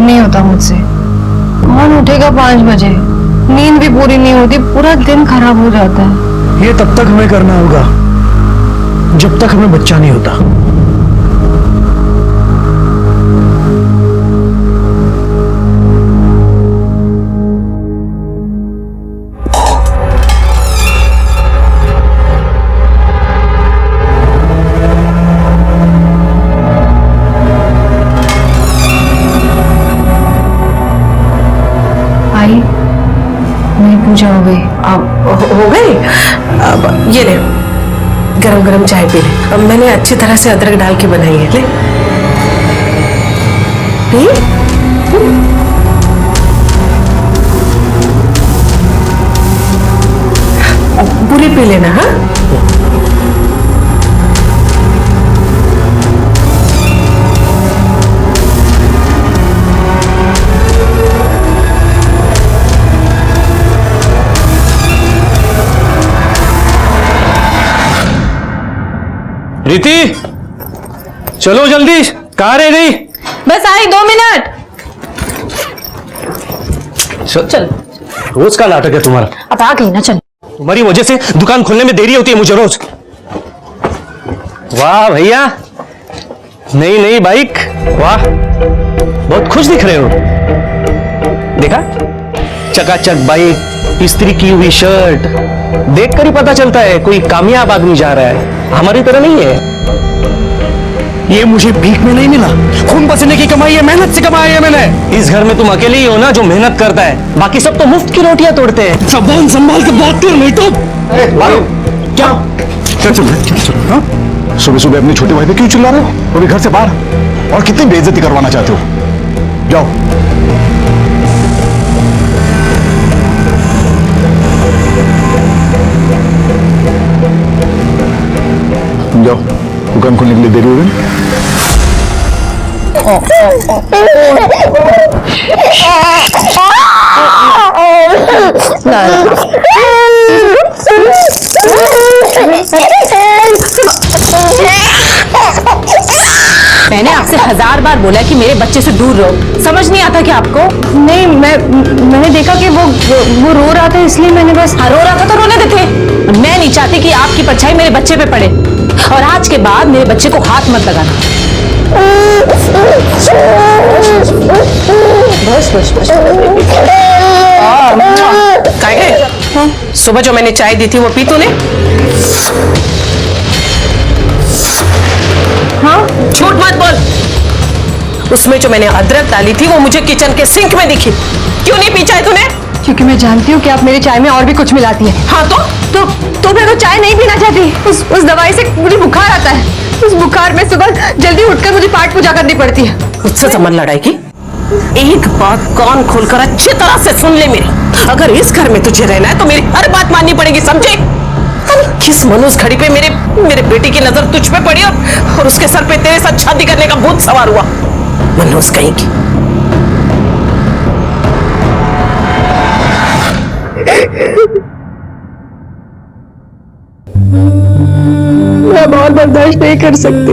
नहीं होता मुझसे। कौन उठेगा 5 बजे? नींद भी पूरी नहीं होती, पूरा दिन खराब हो जाता है। ये तब तक हमें करना होगा जब तक हमें बच्चा नहीं होता। आई, मेरी पूजा हो गई। हो गई। अब ये ले, गरम गरम चाय पी ले। अब मैंने अच्छी तरह से अदरक डाल के बनाई है, ले पी। पूरी पी लेना। हाँ, रीति, चलो जल्दी, कहाँ रह गई? बस आई 2 मिनट। चल। रोज का नाटक है तुम्हारा। अब आ गई ना, चल। तुम्हारी वजह से दुकान खोलने में देरी होती है मुझे रोज। वाह भैया, नई नई बाइक, वाह, बहुत खुश दिख रहे हो। देखा, चकाचक बाइक, इस्त्री की हुई शर्ट, देखकर ही पता चलता है कोई कामयाब आदमी जा रहा है, हमारी तरह नहीं है। ये मुझे भीख में नहीं मिला, खून पसीने की कमाई है, मेहनत से कमाई है मैंने। इस घर में तुम अकेले ही हो ना जो मेहनत करता है, बाकी सब तो मुफ्त की रोटियां तोड़ते हैं। जबान संभाल के बात कर, नहीं तो क्या? चल हाँ? सुबह सुबह अपनी छोटी भाई पे क्यों चिल्ला रहे हो? वो भी घर से बाहर, और कितनी बेइज्जती करवाना चाहते हो? जाओ। जाओ, दुकान खोलने के लिए देरी हो गई। मैंने आपसे 1000 बार बोला कि मेरे बच्चे से दूर रहो, समझ नहीं आता क्या आपको? नहीं, मैंने देखा कि वो रो रहा था, इसलिए मैंने बस। रो रहा था तो रोने देते। मैं नहीं चाहती कि आपकी परछाई मेरे बच्चे पे पड़े, और आज के बाद मेरे बच्चे को हाथ मत लगाना। बस बस बस। काय गए? सुबह जो मैंने चाय दी थी वो पी तूने? हाँ, झूठ मत बोल। उसमें जो मैंने अदरक डाली थी वो मुझे किचन के सिंक में दिखी। क्यों नहीं पी चाय तूने? क्योंकि मैं जानती हूँ कि आप मेरी चाय में और भी कुछ मिलाती हैं। हाँ तो मैं तो चाय नहीं पीना चाहती। उस दवाई से मुझे बुखार आता है। उस बुखार में सुबह जल्दी उठकर मुझे पाठ पूजा करनी पड़ती है। मुझसे समझ लड़ाई की? एक बात कान खोलकर अच्छी तरह से सुन ले मेरी, अगर इस घर में तुझे रहना है तो मेरी हर बात माननी पड़ेगी, समझे? किस मनोज घड़ी पे मेरे बेटी की नजर तुझ पे पड़ी और उसके सर पे तेरे साथ शादी करने का भूत सवार हुआ। मनोज कहीं की। मैं बहुत बर्दाश्त नहीं कर सकती,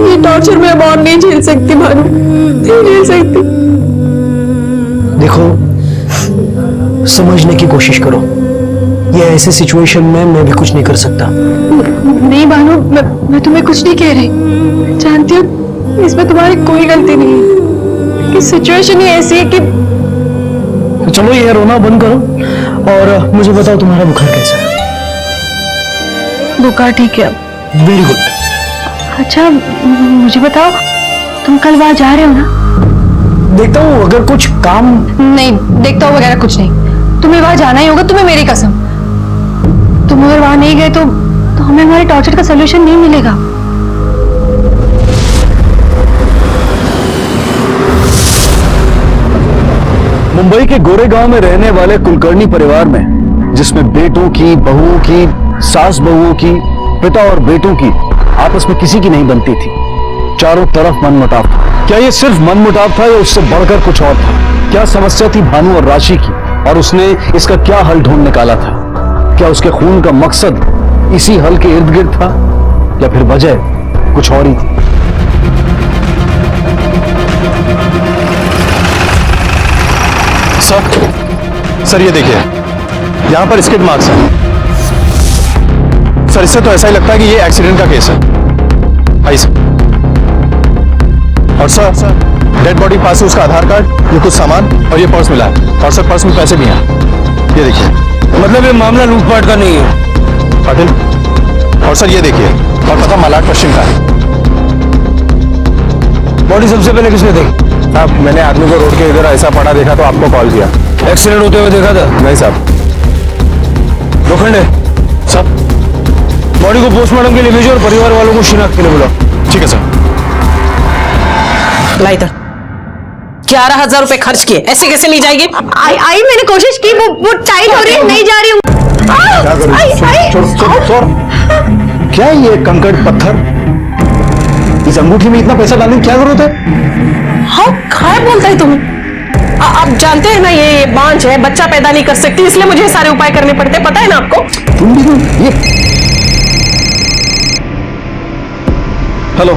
ये टॉर्चर मैं और नहीं झेल सकती भानु, नहीं झेल सकती। देखो, समझने की कोशिश करो, ये ऐसे सिचुएशन में मैं भी कुछ नहीं कर सकता। नहीं भानु, मैं तुम्हें कुछ नहीं कह रही। जानती हूँ इसमें तुम्हारी कोई गलती नहीं है, कि सिचुएशन ही ऐसी है कि। तो चलो ये रोना बंद करो और मुझे बताओ तुम्हारा बुखार कैसा है? बुखार ठीक है। Very good. अच्छा मुझे बताओ, तुम कल वहां जा रहे हो ना? देखता हूँ अगर कुछ काम। नहीं, देखता हूँ वगैरह कुछ नहीं, तुम्हें वहां जाना ही होगा, तुम्हें मेरी कसम। तुम अगर वहां नहीं गए तो हमें हमारे टॉर्चर का सोल्यूशन नहीं मिलेगा। मुंबई के गोरेगांव में रहने वाले कुलकर्णी परिवार में, जिसमें बेटों की, बहुओं की, सास बहुओं की, पिता और बेटों की आपस में किसी की नहीं बनती थी। चारों तरफ मनमुटाव था। क्या ये सिर्फ मनमुटाव था या उससे बढ़कर कुछ और था? क्या समस्या थी भानु और राशि की, और उसने इसका क्या हल ढूंढ निकाला था? क्या उसके खून का मकसद इसी हल के इर्द गिर्द था, या फिर वजह कुछ और ही थी? सर ये देखिए, यहाँ पर स्किड मार्क्स हैं। सर इससे तो ऐसा ही लगता है कि ये एक्सीडेंट का केस है। आइए सर। और सर डेड बॉडी पास से उसका आधार कार्ड, ये कुछ सामान और ये पर्स मिला है। और सर पर्स में पैसे भी हैं, ये देखिए। मतलब ये मामला लूटपाट का नहीं है। पाटिल, और सर ये देखिए, और पता मलाड पश्चिम का है। बॉडी सबसे पहले किसने देखी? साहब मैंने आदमी को रोड के इधर ऐसा पड़ा देखा तो आपको कॉल किया। एक्सीडेंट होते हुए देखा था? नहीं साहब। लोखंडे, सर बॉडी को पोस्टमार्टम के लिए भेजो और परिवार वालों को शिनाख्त के लिए बुलाओ। ठीक है सर। ला इधर। 11,000 रुपए खर्च किए, ऐसे कैसे नहीं जाएगी? आई मैंने कोशिश की, वो टाइट हो रही है, नहीं जा रही हूँ। क्या करूं? छोड़। क्या है ये कंकड़ पत्थर? इस अंगूठी में इतना पैसा डालने की क्या जरूरत है? हाँ क्या बोलता है तुम? आप जानते हैं ना ये बांझ है, बच्चा पैदा नहीं कर सकती, इसलिए मुझे सारे उपाय करने पड़ते हैं, पता है ना आपको? तुम भी ये हेलो,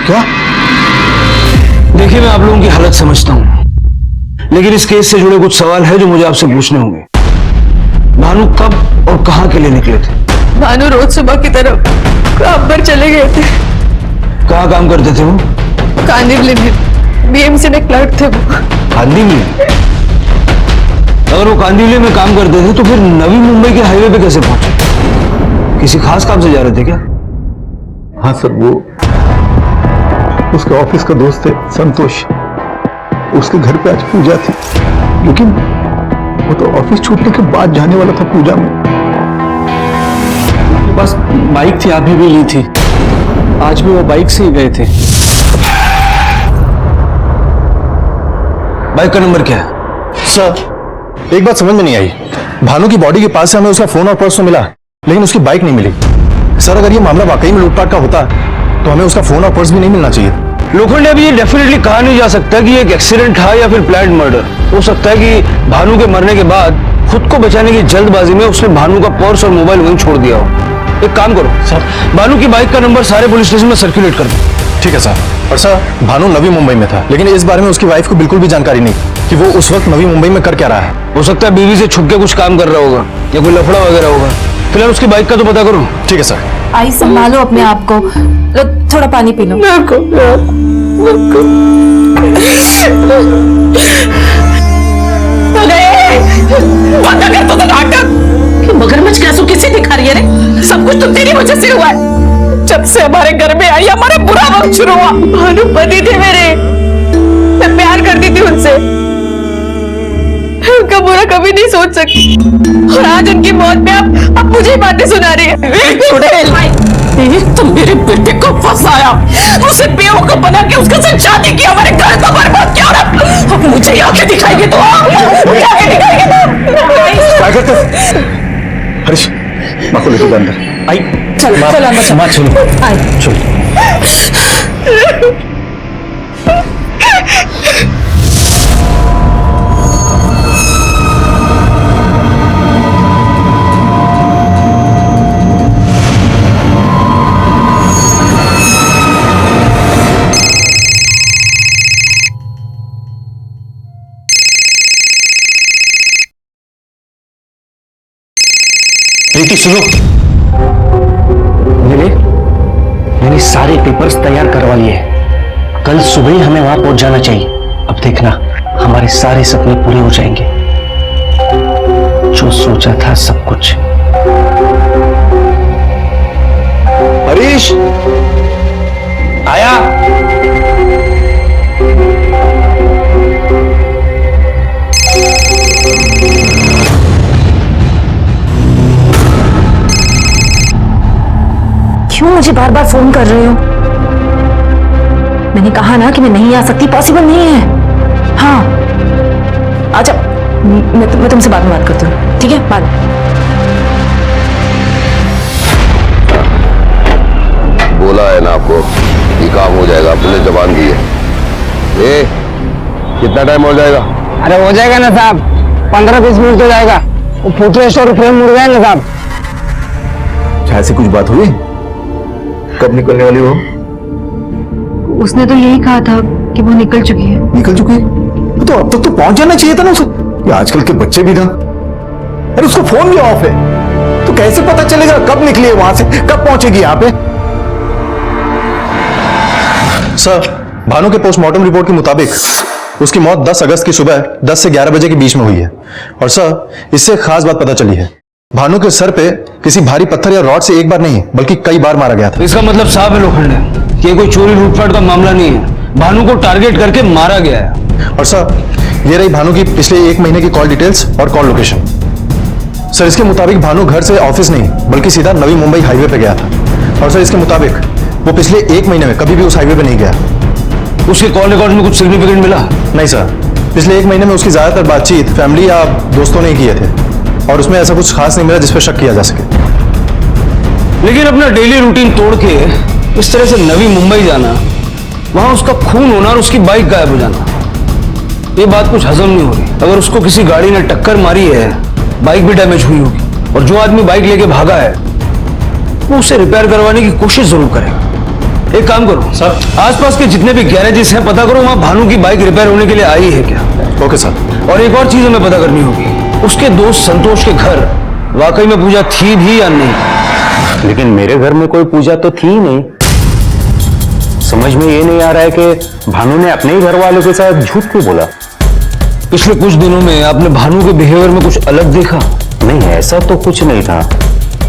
क्या? देखिए मैं आप लोगों की हालत समझता हूं, लेकिन इस केस से जुड़े कुछ सवाल है जो मुझे आपसे पूछने होंगे। भानु कब और कहां के लिए निकले थे? भानु रोज सुबह की तरफ काम पर चले गए थे। कहां काम करते थे वो? कांदिवली में बीएमसी में क्लर्क थे वो। कांदिवली? अगर वो कांदिवली में काम करते थे तो फिर नवी मुंबई के हाईवे पे कैसे पहुंचे? किसी खास काम से जा रहे थे क्या? हाँ सर, वो उसके ऑफिस का दोस्त है संतोष, उसके घर पे आज पूजा थी, लेकिन वो तो ऑफिस छूटने के बाद जाने वाला था पूजा में। बस बाइक थी, आप भी ली थी, आज भी वो बाइक से ही गए थे। बाइक का नंबर क्या है? सर एक बात समझ में नहीं आई, भानु की बॉडी के पास से हमें उसका फोन और पर्स तो मिला, लेकिन उसकी बाइक नहीं मिली। सर अगर ये मामला वाकई में लूटपाट का होता तो हमें उसका फोन और पर्स भी नहीं मिलना चाहिए। लोखंडे, अभी ये डेफिनेटली कहा नहीं जा सकता कि ये एक एक्सीडेंट था या फिर प्लान्ड मर्डर। हो सकता है कि भानु के मरने के बाद खुद को बचाने की जल्दबाजी में उसने भानु का पर्स और मोबाइल वहीं छोड़ दिया हो। एक काम करो सर, भानु की बाइक का नंबर सारे पुलिस स्टेशन में सर्कुलेट कर दो। ठीक है सर। और सर भानु नवी मुंबई में था, लेकिन इस बारे में उसकी वाइफ को बिल्कुल भी जानकारी नहीं कि वो उस वक्त नवी मुंबई में कर क्या रहा है। हो सकता है बीवी से छुप के कुछ काम कर रहा होगा या कोई लफड़ा वगैरह होगा। फिलहाल उसकी बाइक का तो पता करो। ठीक है सर। आई संभालो अपने आप को, लो थोड़ा पानी पी लो। बंद कर तो नाटक। मगरमच्छ कैसों किसी दिखा रही है रे? सब कुछ तो तेरी वजह से हुआ है। जब से हमारे घर में आई हमारा बुरा वक्त शुरू हुआ। भानु पति थे मेरे, मैं प्यार करती थी उनसे, उनका बुरा कभी नहीं सोच सकती, और आज उनकी मौत पे अब मुझे बातें सुना रही है। तुम मेरे बेटे को फंसाया, उसे बेवकूफ बना के उसके साथ शादी की, हमारे घर को बर्बाद किया, और अब मुझे यहाँ के दिखाएगी तो मुझे आके दिखाएगी तो। हरीश माँ को लेकर अंदर आई। चलो चलो अंदर माँ चलो आई। चलो। प्रीति सुनो, मैंने सारे पेपर्स तैयार करवा लिए, कल सुबह ही हमें वहां पहुंच जाना चाहिए। अब देखना हमारे सारे सपने पूरे हो जाएंगे, जो सोचा था सब कुछ। हरीश आया। क्यों मुझे बार बार फोन कर रहे हो? मैंने कहा ना कि मैं नहीं आ सकती, पॉसिबल नहीं है। हाँ अच्छा, मैं तुमसे बाद में बात करती हूँ, ठीक है? बाद में। बोला है ना आपको, ये काम हो जाएगा, आपने जबान दी है। ए, कितना टाइम हो जाएगा? अरे हो जाएगा ना साहब, 15-20 मिनट हो जाएगा। वो फोटो स्टोर फ्रेम मुड़ गए ना साहब। ऐसी कुछ बात हुई? कब निकलने वाली हो? उसने तो यही कहा था कि वो निकल चुकी है। निकल चुकी है तो अब तक तो पहुंच जाना चाहिए था ना उसे। ये आजकल के बच्चे भी ना, अरे उसको फोन भी ऑफ है, तो कैसे पता चलेगा कब निकली है वहां से, कब पहुंचेगी यहाँ पे। सर, भानु के पोस्टमार्टम रिपोर्ट के मुताबिक उसकी मौत 10 अगस्त की सुबह 10 से 11 बजे के बीच में हुई है। और सर, इससे एक खास बात पता चली है, भानु के सर पे किसी भारी पत्थर या रॉड से एक बार नहीं बल्कि कई बार मारा गया था। इसका मतलब साफ है लोखंडे कि ये कोई चोरी लूटपाट का मामला नहीं है, भानु को टारगेट करके मारा गया है। और सर, ये रही भानु की पिछले 1 महीने की कॉल डिटेल्स और कॉल लोकेशन। सर, इसके मुताबिक भानु घर से ऑफिस नहीं बल्कि सीधा नवी मुंबई हाईवे पे गया था। और सर, इसके मुताबिक वो पिछले 1 महीने में कभी भी उस हाईवे पे नहीं गया। उसके कॉल रिकॉर्ड में कुछ सिग्निफिकेंट मिला? नहीं सर, पिछले 1 महीने में उसकी ज्यादातर बातचीत फैमिली या दोस्तों ने किए थे और उसमें ऐसा कुछ खास नहीं मिला जिस पर शक किया जा सके। लेकिन अपना डेली रूटीन तोड़ के इस तरह से नवी मुंबई जाना, वहां उसका खून होना और उसकी बाइक गायब हो जाना, ये बात कुछ हजम नहीं हो रही। अगर उसको किसी गाड़ी ने टक्कर मारी है, बाइक भी डैमेज हुई होगी, और जो आदमी बाइक लेके भागा है वो उसे रिपेयर करवाने की कोशिश जरूर करेगा। एक काम करो सर, आसपास के जितने भी गैरेजेस हैं पता करो वहां भानु की बाइक रिपेयर होने के लिए आई है क्या। Okay sir. और एक और चीज हमें पता करनी होगी, उसके दोस्त संतोष के घर वाकई में पूजा थी भी या नहीं। लेकिन मेरे घर में कोई पूजा तो थी ही नहीं। समझ में ये नहीं आ रहा है कि भानु ने अपने ही घर वालों के साथ झूठ क्यों बोला। पिछले कुछ दिनों में आपने भानु के बिहेवियर में कुछ अलग देखा? नहीं, ऐसा तो कुछ नहीं था,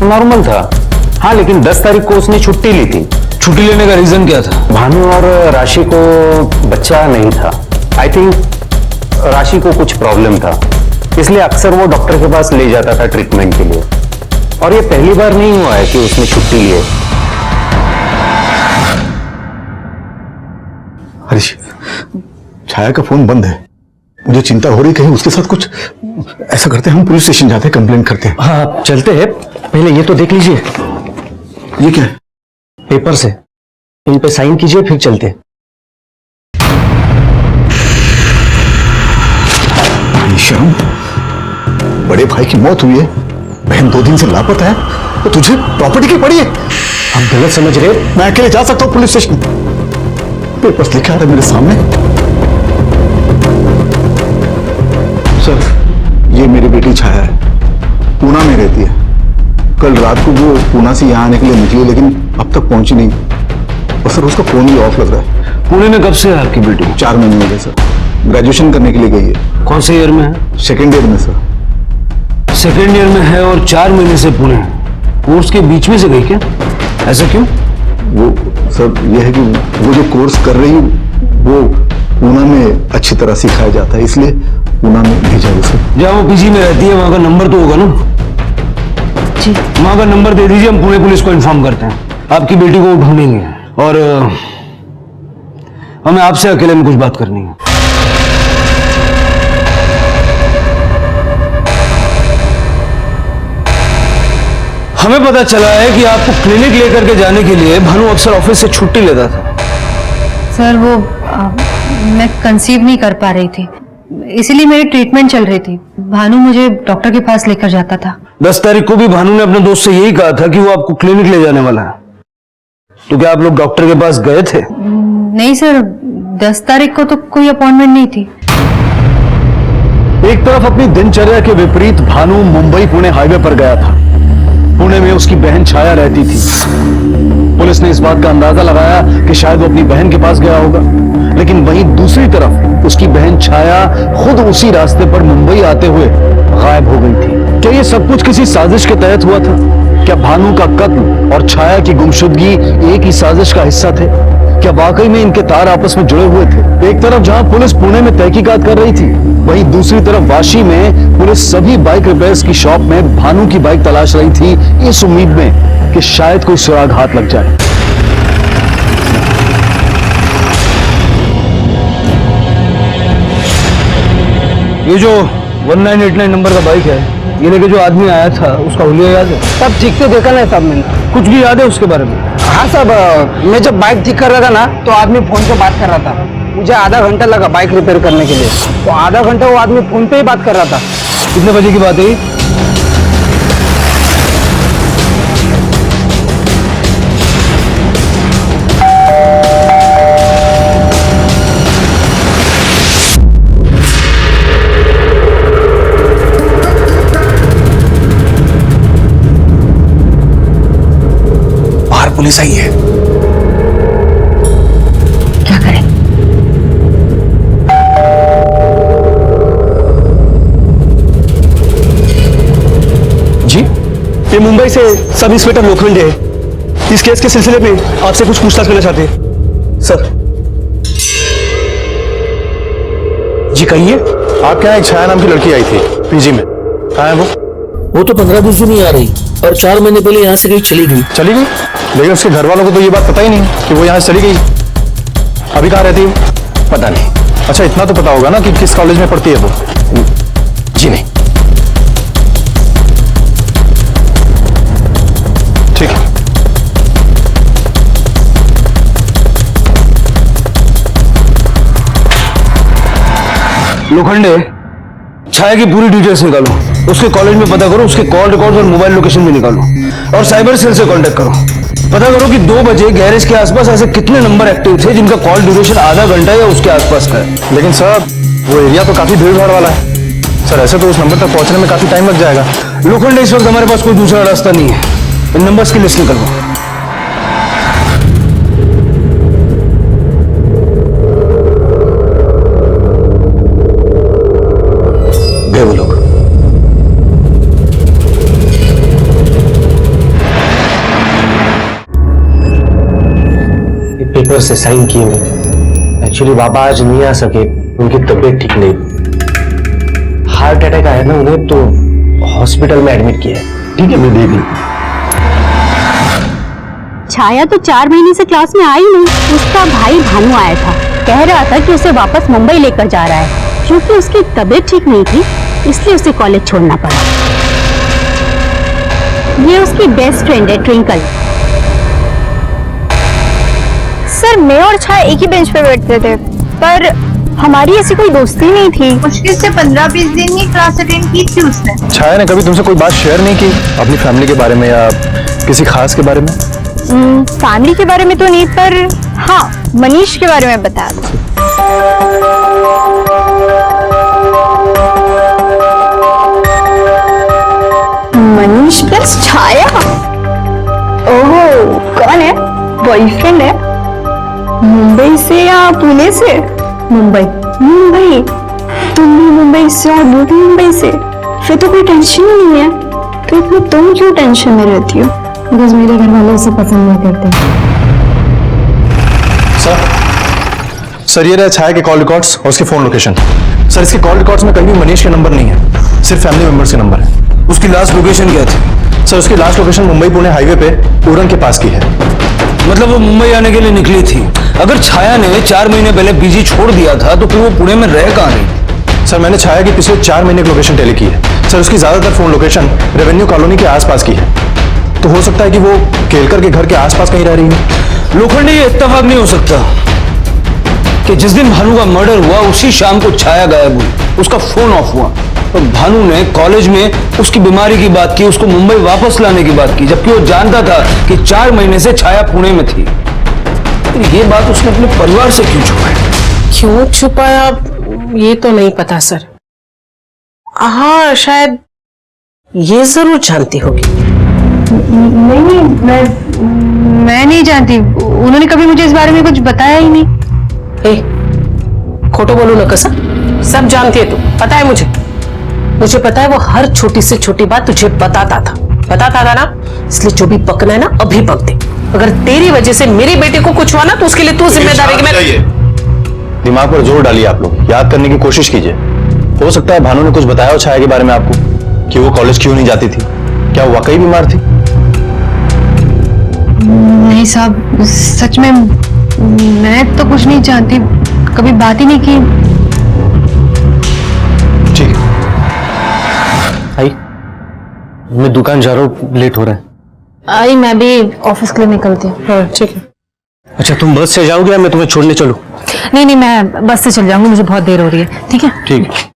नॉर्मल था। हाँ, लेकिन 10 तारीख को उसने छुट्टी ली थी। छुट्टी लेने का रीजन क्या था? भानु और राशि को बच्चा नहीं था। आई थिंक राशि को कुछ प्रॉब्लम था, इसलिए अक्सर वो डॉक्टर के पास ले जाता था ट्रीटमेंट के लिए। और ये पहली बार नहीं हुआ है कि उसने छुट्टी ली है। हरीश, छाया का फोन बंद है, मुझे चिंता हो रही कहीं उसके साथ कुछ। ऐसा करते हैं, हम पुलिस स्टेशन जाते हैं, कंप्लेंट करते हैं। हाँ, चलते हैं। पहले ये तो देख लीजिए। ये क्या है? पेपर से इन पे साइन कीजिए, फिर चलते हैं। शर्म, बड़े भाई की मौत हुई है, बहन 2 दिन से लापता है, तो तुझे प्रॉपर्टी की पड़ी है। आप गलत समझ रहे हैं। मैं अकेले जा सकता हूं पुलिस स्टेशन? पेपर्स लिखा है मेरे सामने। सर, ये मेरी बेटी छाया है, पूना में रहती है। कल रात को वो पूना से यहाँ आने के लिए निकली, लेकिन अब तक पहुंची नहीं। और सर, उसका फोन भी ऑफ लग रहा है। पुणे में कब से है आपकी बेटी? 4 महीने हो गए सर। ग्रेजुएशन करने के लिए गई है। कौन से ईयर में है? 2nd ईयर में सर। 2nd ईयर में है और 4 महीने से पुणे। कोर्स के बीच में से गई क्या? ऐसा क्यों? वो सर, ये है कि वो जो कोर्स कर रही है वो पूना में अच्छी तरह सिखाया जाता है, इसलिए पूना में भेजा है सर। जहाँ वो पीजी में रहती है वहां का नंबर तो होगा ना? जी। वहां का नंबर दे दीजिए, हम पुणे पुलिस को इन्फॉर्म करते हैं। आपकी बेटी को ढूंढेंगे और हमें आपसे अकेले में कुछ बात करनी है। हमें पता चला है कि आपको क्लिनिक लेकर के जाने के लिए भानु अक्सर ऑफिस से छुट्टी लेता था। सर वो मैं कंसीव नहीं कर पा रही थी, इसीलिए मेरी ट्रीटमेंट चल रही थी। भानु मुझे डॉक्टर के पास लेकर जाता था। 10 तारीख को भी भानु ने अपने दोस्त से यही कहा था कि वो आपको क्लिनिक ले जाने वाला है। तो क्या आप लोग डॉक्टर के पास गए थे? नहीं सर, 10 तारीख को तो कोई अपॉइंटमेंट नहीं थी। एक तरफ अपनी दिनचर्या के विपरीत भानु मुंबई पुणे हाईवे पर गया था। पुणे में उसकी बहन छाया रहती थी। पुलिस ने इस बात का अंदाजा लगाया कि शायद वो अपनी बहन के पास गया होगा, लेकिन वहीं दूसरी तरफ उसकी बहन छाया खुद उसी रास्ते पर मुंबई आते हुए गायब हो गई थी। क्या ये सब कुछ किसी साजिश के तहत हुआ था? क्या भानु का कत्ल और छाया की गुमशुदगी एक ही साजिश का हिस्सा थे? क्या वाकई में इनके तार आपस में जुड़े हुए थे? एक तरफ जहां पुलिस पुणे में तहकीकात कर रही थी, वहीं दूसरी तरफ वाशी में पुलिस सभी बाइक रिपेयर्स की शॉप में भानु की बाइक तलाश रही थी, इस उम्मीद में कि शायद कोई सुराग हाथ लग जाए। ये जो 1989 नंबर का बाइक है, ये लेके जो आदमी आया था उसका हुलिया याद है? सब ठीक से देखा नहीं साहब मैंने। कुछ भी याद है उसके बारे में? हाँ साहब, मैं जब बाइक ठीक कर रहा था ना तो आदमी फोन पे बात कर रहा था। मुझे आधा घंटा लगा बाइक रिपेयर करने के लिए, तो आधा घंटा वो आदमी फोन पे ही बात कर रहा था। कितने बजे की बात है? ये मुंबई से सब इंस्पेक्टर लोखंडे है। इस केस के सिलसिले में आपसे कुछ पूछताछ करना चाहते हैं सर। जी कहिए। आपके यहाँ एक छाया नाम की लड़की आई थी पीजी में, कहाँ है वो? वो तो 15 दिन से नहीं आ रही और 4 महीने पहले यहाँ से कहीं चली गई। चली गई? लेकिन उसके घर वालों को तो ये बात पता ही नहीं कि वो यहाँ से चली गई। अभी कहाँ रहती है? पता नहीं। अच्छा इतना तो पता होगा ना कि किस कॉलेज में पढ़ती है वो? जी नहीं। ठीक है। लोखंडे, छाया की पूरी डिटेल्स निकालो, उसके कॉलेज में पता करो, उसके कॉल रिकॉर्ड और मोबाइल लोकेशन भी निकालो और साइबर सेल से कांटेक्ट करो। पता करो कि 2 बजे गैरेज के आसपास ऐसे कितने नंबर एक्टिव थे जिनका कॉल ड्यूरेशन आधा घंटा या उसके आसपास का है। लेकिन सर वो एरिया तो काफी भीड़ भाड़ वाला है सर, ऐसे तो उस नंबर तक पहुंचने में काफी टाइम लग जाएगा। लोखंडे, इस वक्त हमारे पास कोई दूसरा रास्ता नहीं है। इन नंबर्स की लिस्ट निकलवाओ। गए वो लोग। पेपर से साइन किए हुए। एक्चुअली बाबा आज नहीं आ सके, उनकी तबीयत ठीक नहीं। हार्ट अटैक आया ना उन्हें, तो हॉस्पिटल में एडमिट किया है। ठीक है, मैं देख लूं। छाया तो 4 महीने से क्लास में आई नहीं। उसका भाई भानु आया था, कह रहा था कि उसे वापस मुंबई लेकर जा रहा है। क्योंकि उसकी तबीयत ठीक नहीं थी इसलिए उसे कॉलेज छोड़ना पड़ा। ये उसकी बेस्ट फ्रेंड है ट्विंकल। सर, मैं और छाया एक ही बेंच पे बैठते थे, पर हमारी ऐसी कोई दोस्ती नहीं थी। मुश्किल से 15-20 दिन ही क्लास अटेंड की थी उसने। छाया ने कभी तुमसे कोई बात शेयर नहीं की अपनी फैमिली के बारे में या किसी खास के बारे में? फैमिली के बारे में तो नहीं, पर हाँ मनीष के बारे में बता दो। मनीष प्लस छाया? ओहो, कौन है? बॉयफ्रेंड है? मुंबई से या पुणे से? मुंबई। मुंबई? तुम भी मुंबई से और वो भी मुंबई से? फिर तो कोई टेंशन ही नहीं है। तो फिर तुम क्यों टेंशन में रहती हो? बिकॉज मेरे घर वाले उसे पसंद नहीं करते। सर ये रहे छाया के कॉल रिकॉर्ड्स और उसके फोन लोकेशन। सर इसके कॉल रिकॉर्ड्स में कहीं भी मनीष के नंबर नहीं है, सिर्फ फैमिली मेंबर्स के नंबर है। उसकी लास्ट लोकेशन क्या थी? सर उसकी last location Mumbai Pune highway पे उरन के पास की है। मतलब वो मुंबई आने के लिए निकली थी। अगर छाया ने 4 महीने पहले पीजी छोड़ दिया था तो फिर वो पुणे में रह कहाँ रही? सर मैंने छाया की पिछले 4 महीने की लोकेशन टेली की है। सर उसकी ज्यादातर फोन लोकेशन रेवेन्यू कॉलोनी के आसपास की है, तो हो सकता है कि वो केलकर के घर के आसपास कहीं रह रही है। लोखंडे, ये इत्तेफाक नहीं हो सकता कि जिस दिन भानु का मर्डर हुआ उसी शाम को छाया गायब हुई, उसका फोन ऑफ हुआ और भानु ने कॉलेज में उसकी बीमारी की बात की, उसको मुंबई वापस लाने की बात की, जबकि वो जानता था कि 4 महीने से छाया पुणे में थी। तो ये बात उसने अपने परिवार से क्यों छुपाई? क्यों छुपाया ये तो नहीं पता सर। हाँ शायद ये जरूर जानती होगी। नहीं, मैं नहीं जानती। उन्होंने कभी मुझे इस बारे में कुछ बताया ही नहीं। खोटो बोलो न कसम, सब जानती है तू। पता है मुझे पता है वो हर छोटी से छोटी बात तुझे बताता था ना, इसलिए जो भी पकना है ना अभी पक दे। अगर तेरी वजह से मेरी बेटे को कुछ हुआ ना तो उसके लिए तू जिम्मेदार है। कि मैं दिमाग पर जोर डालिए आप लोग, याद करने की कोशिश कीजिए। हो सकता है भानु ने कुछ बताया हो छाया के बारे में आपको, कि वो कॉलेज क्यों नहीं जाती थी, क्या वो वाकई बीमार थी? नहीं साहब, सच में मैं तो कुछ नहीं जानती, कभी बात ही नहीं की। ठीक आई, मैं दुकान जा रहा हूँ, लेट हो रहा है। आई मैं भी ऑफिस के लिए निकलती हूँ। हाँ ठीक है। अच्छा तुम बस से जाओगे या मैं तुम्हें छोड़ने चलूं? नहीं मैं बस से चल जाऊंगी, मुझे बहुत देर हो रही है। ठीक है ठीक है।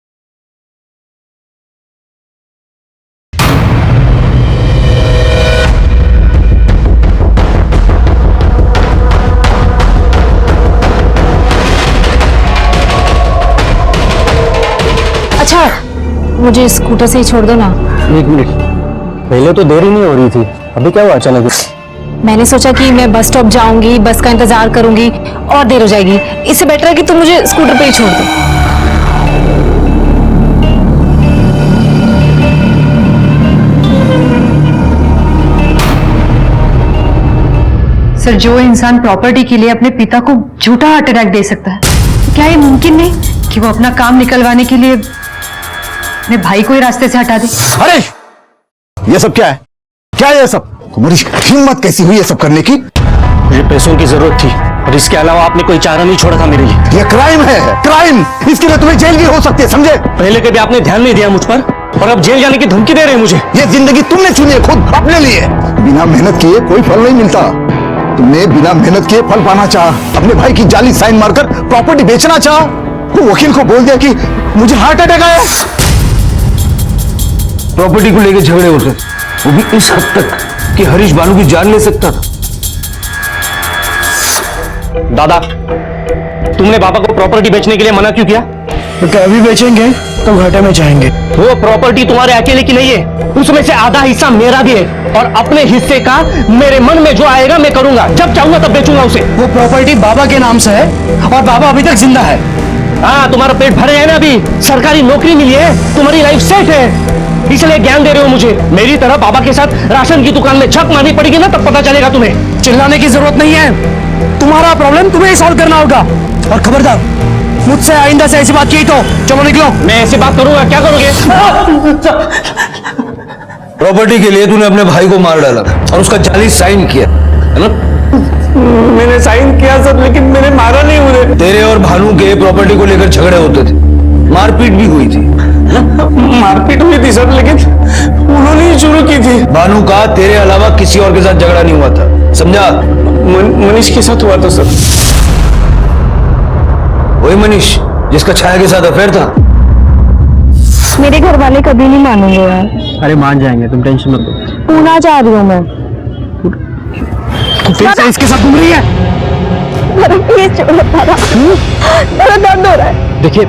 अच्छा, मुझे स्कूटर से ही छोड़ दो ना। 1 मिनट, पहले तो देरी नहीं हो रही थी, अभी क्या हुआ अचानक? मैंने सोचा कि मैं बस स्टॉप जाऊंगी, बस का इंतजार करूंगी और देर हो जाएगी। इससे बेटर है कि तुम मुझे स्कूटर पे ही छोड़ दो। सर, जो इंसान प्रॉपर्टी के लिए अपने पिता को झूठा हार्ट अटैक दे सकता है, तो क्या ये मुमकिन नहीं कि वो अपना काम निकलवाने के लिए अपने भाई को ही रास्ते से हटा दे? अरे ये सब क्या है? क्या है ये सब? तुम्हारी हिम्मत कैसी हुई ये सब करने की? मुझे पैसों की जरूरत थी और इसके अलावा आपने कोई चारा नहीं छोड़ा था मेरे लिए। ये क्राइम है, क्राइम। इसके लिए तुम्हें जेल भी हो सकती है, समझे? पहले कभी आपने ध्यान नहीं दिया मुझ पर और अब जेल जाने की धमकी दे रहे हैं मुझे। ये जिंदगी तुमने चुनी है खुद अपने लिए। बिना मेहनत किए कोई फल नहीं मिलता। तुमने बिना मेहनत किए फल पाना चाहा, अपने भाई की जाली साइन मारकर प्रॉपर्टी बेचना चाहा, तो वकील को बोल दिया कि मुझे हार्ट अटैक आया। प्रॉपर्टी को लेकर झगड़े होते, वो भी इस हद तक कि हरीश बानू की जान ले सकता था। दादा, तुमने पापा को प्रॉपर्टी बेचने के लिए मना क्यों किया? तो अभी बेचेंगे तो घाटे में जाएंगे। वो प्रॉपर्टी तुम्हारे अकेले की नहीं है, उसमें से आधा हिस्सा मेरा भी है और अपने हिस्से का मेरे मन में जो आएगा मैं करूंगा। जब चाहूंगा तब बेचूंगा उसे। वो प्रॉपर्टी बाबा के नाम से है और बाबा अभी तक जिंदा है। हाँ, तुम्हारा पेट भरे है ना, अभी सरकारी नौकरी मिली है, तुम्हारी लाइफ सेट है, इसलिए ज्ञान दे रहे हो मुझे। मेरी तरह बाबा के साथ राशन की दुकान में छक मारनी पड़ेगी ना, तब पता चलेगा तुम्हें। चिल्लाने की जरूरत नहीं है, तुम्हारा प्रॉब्लम तुम्हें ही सॉल्व करना होगा। और खबरदार, मुझसे आइंदा से ऐसी बात की तो चलो निकलो। मैं ऐसी बात करूंगा, क्या करोगे? प्रॉपर्टी के लिए तूने अपने भाई को मार डाला और उसका जाली साइन किया, है ना? मैंने साइन किया सर, लेकिन मैंने मारा नहीं उन्हें। तेरे और भानु के प्रॉपर्टी को लेकर झगड़े होते थे, मारपीट भी हुई थी। मारपीट हुई थी सर, लेकिन उन्होंने ही शुरू की थी। भानु का तेरे अलावा किसी और के साथ झगड़ा नहीं हुआ था, समझा? मनीष के साथ हुआ था सर। वही मनीष जिसका छाया के साथ अफेयर था। मेरे घर वाले कभी नहीं मानेंगे यार। अरे मान जाएंगे, तुम टेंशन मत लो। पूना जा रही हूँ मैं। फिर से इसके साथ घूम रही है? मेरा प्लीज छोड़ो दादा, मेरा दर्द हो रहा है। देखिए,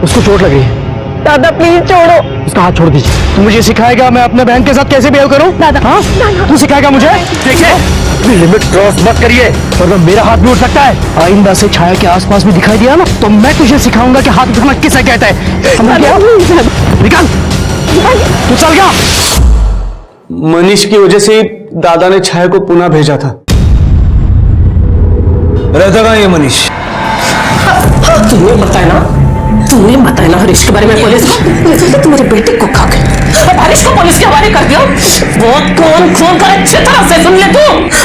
उसको चोट लग रही है। दादा प्लीज छोड़ो। उसका हाथ छोड़ दीजिए। तू मुझे सिखाएगा मैं अपने बहन के साथ कैसे बिहेव करूं? दादा, हाँ? तू सिखाएगा मुझे? देखिए, अपनी लिमिट क्रॉस मत करिए, वरना मेरा हाथ भी उठ सकता है। आइंदा से छाया के आसपास भी दिखाई दिया ना, तो मैं तुझे सिखाऊंगा कि हाथ उठाना किसे कहता है। समझ गया? निकल, तू चल गया। मनीष की वजह से दादा ने छाया को पुनः भेजा था। रहता कहाँ ये मनीष? तुमने बताया ना हरीश के बारे में पुलिस को। तुम्हारे बेटे को खा गए और हरीश को पुलिस के हवाले कर दिया। वो कौन खून कर अच्छी तरह से सुन ले तू।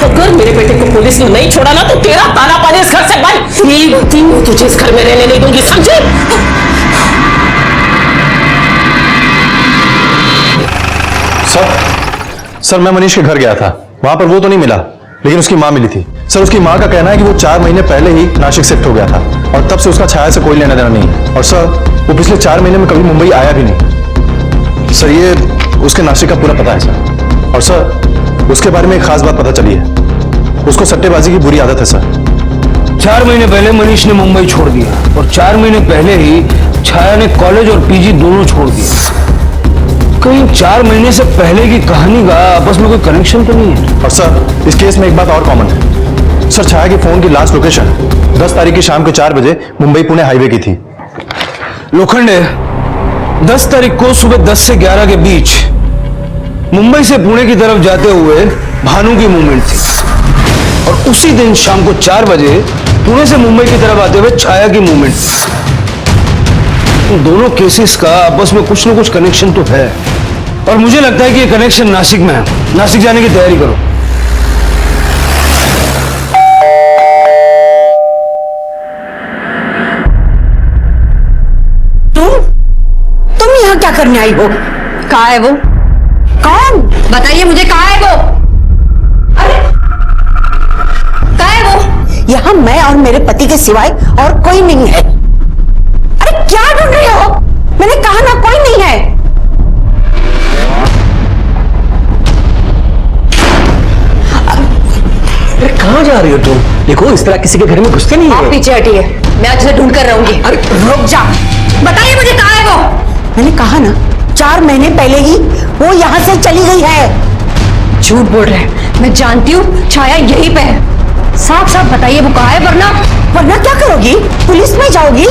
अगर मेरे बेटे को पुलिस ने नहीं छोड़ा ना, तो तेरा ताला पानी इस घर से बंद। एक दिन तुझे इस घर में रहने नहीं दूंगी, समझे? सर, मैं मनीष के घर गया था, वहां पर वो तो नहीं मिला, लेकिन उसकी मां मिली थी। सर, उसकी मां का कहना है कि वो 4 महीने पहले ही नासिक शिफ्ट हो गया था और तब से उसका छाया से कोई लेना देना नहीं। और सर, वो पिछले 4 महीने में कभी मुंबई आया भी नहीं। सर, ये उसके नासिक का पूरा पता है सर। और सर, उसके बारे में एक खास बात पता चली है, उसको सट्टेबाजी की बुरी आदत है सर। 4 महीने पहले मनीष ने मुंबई छोड़ दिया और 4 महीने पहले ही छाया ने कॉलेज और पीजी दोनों छोड़ दिया। कहीं 4 महीने से पहले की कहानी का आपस में कोई कनेक्शन तो नहीं है? और सर, इस केस में एक बात और कॉमन है सर। छाया की फोन की लास्ट लोकेशन 10 तारीख की शाम को 4 बजे मुंबई पुणे हाईवे की थी। लोखंडे, 10 तारीख को सुबह 10 से 11 के बीच मुंबई से पुणे की तरफ जाते हुए भानु की मूवमेंट थी और उसी दिन शाम को 4 बजे पुणे से मुंबई की तरफ आते हुए छाया की मूवमेंट थी। दोनों केसेस का आपस में कुछ ना कुछ कनेक्शन तो है और मुझे लगता है कि ये कनेक्शन नासिक में है। नासिक जाने की तैयारी करो। तुम यहाँ क्या करने आई हो? कहाँ है वो? कौन? बताइए मुझे, कहाँ है वो? अरे कहाँ है वो? यहाँ मैं और मेरे पति के सिवाय और कोई नहीं है। अरे क्या ढूंढ रहे हो? मैंने कहा ना, कोई नहीं है। अरे कहाँ जा रही हो तुम? देखो, इस तरह किसी के घर में घुसते नहीं आप है। पीछे हटिए, मैं आज उसे ढूंढ कर रहूंगी। अरे रुक जा, बताइए मुझे, कहाँ है वो? मैंने कहा ना, 4 महीने पहले ही वो यहाँ से चली गई है। झूठ बोल रहे हैं, मैं जानती हूँ छाया यहीं पे है। साफ साफ बताइए वो कहाँ है, वरना क्या करोगी? पुलिस में जाओगी?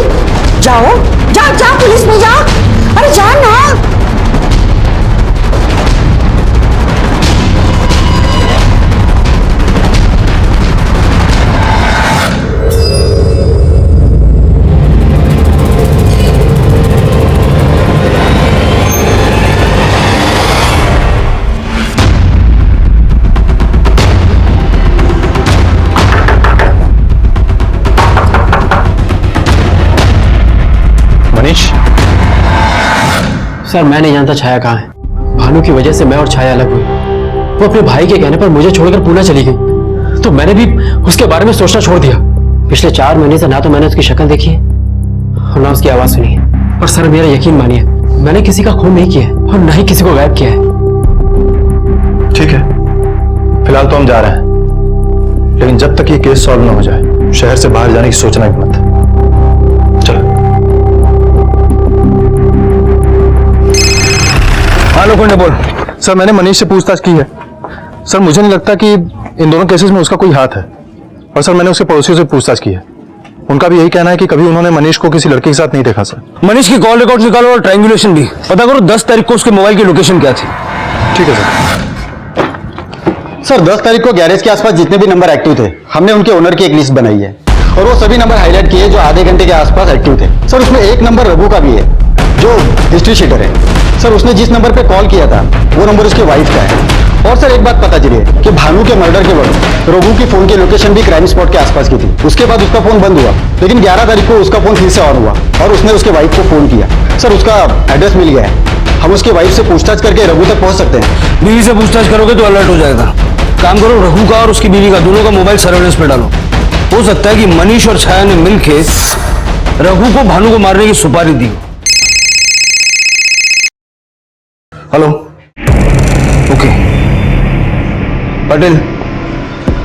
जाओ, जा पुलिस में जा। अरे जा ना। सर मैं नहीं जानता छाया कहाँ है। भानु की वजह से मैं और छाया अलग हुए। वो अपने भाई के कहने पर मुझे छोड़कर पूना चली गई, तो मैंने भी उसके बारे में सोचना छोड़ दिया। पिछले 4 महीने से ना तो मैंने उसकी शक्ल देखी है और ना उसकी आवाज सुनी है। और सर मेरा यकीन मानिए, मैंने किसी का खून नहीं किया है और ना ही किसी को गायब किया है। ठीक है, फिलहाल तो हम जा रहे हैं, लेकिन जब तक ये केस सॉल्व ना हो जाए शहर से बाहर जाने की सोचना ही मत। चलो। हाँ लोखंडे बोल। सर मैंने मनीष से पूछताछ की है। सर मुझे नहीं लगता कि इन दोनों केसेस में उसका कोई हाथ है। और सर मैंने उसके पड़ोसियों से पूछताछ की है, उनका भी यही कहना है कि कभी उन्होंने मनीष को किसी लड़के के साथ नहीं देखा। सर मनीष की कॉल रिकॉर्ड निकालो और ट्रायंगुलेशन भी पता करो 10 तारीख को उसके मोबाइल की लोकेशन क्या थी। ठीक है सर। सर 10 तारीख को गैरेज के आसपास जितने भी नंबर एक्टिव थे, हमने उनके ओनर की एक लिस्ट बनाई है और वो सभी नंबर हाईलाइट किए जो आधे घंटे के आसपास एक्टिव थे। सर उसमें एक नंबर रघु का भी है जो हिस्ट्री शीटर है। सर उसने जिस नंबर पे कॉल किया था वो नंबर उसके वाइफ का है। और सर एक बात पता चली है कि भानु के मर्डर के वक्त रघु की फोन की लोकेशन भी क्राइम स्पॉट के आसपास की थी। उसके बाद उसका फोन बंद हुआ, लेकिन 11 तारीख को उसका फोन फिर से ऑन हुआ और उसने उसके वाइफ को फोन किया। सर उसका एड्रेस मिल गया है, हम उसके वाइफ से पूछताछ करके रघु तक पहुंच सकते हैं। बीवी से पूछताछ करोगे तो अलर्ट हो जाएगा। काम करो, रघु का और उसकी बीवी का दोनों का मोबाइल सर्वेलेंस पे डालो। हो सकता है कि मनीष और छाया ने मिलकर रघु को भानु को मारने की सुपारी दी। Hello, okay Patel,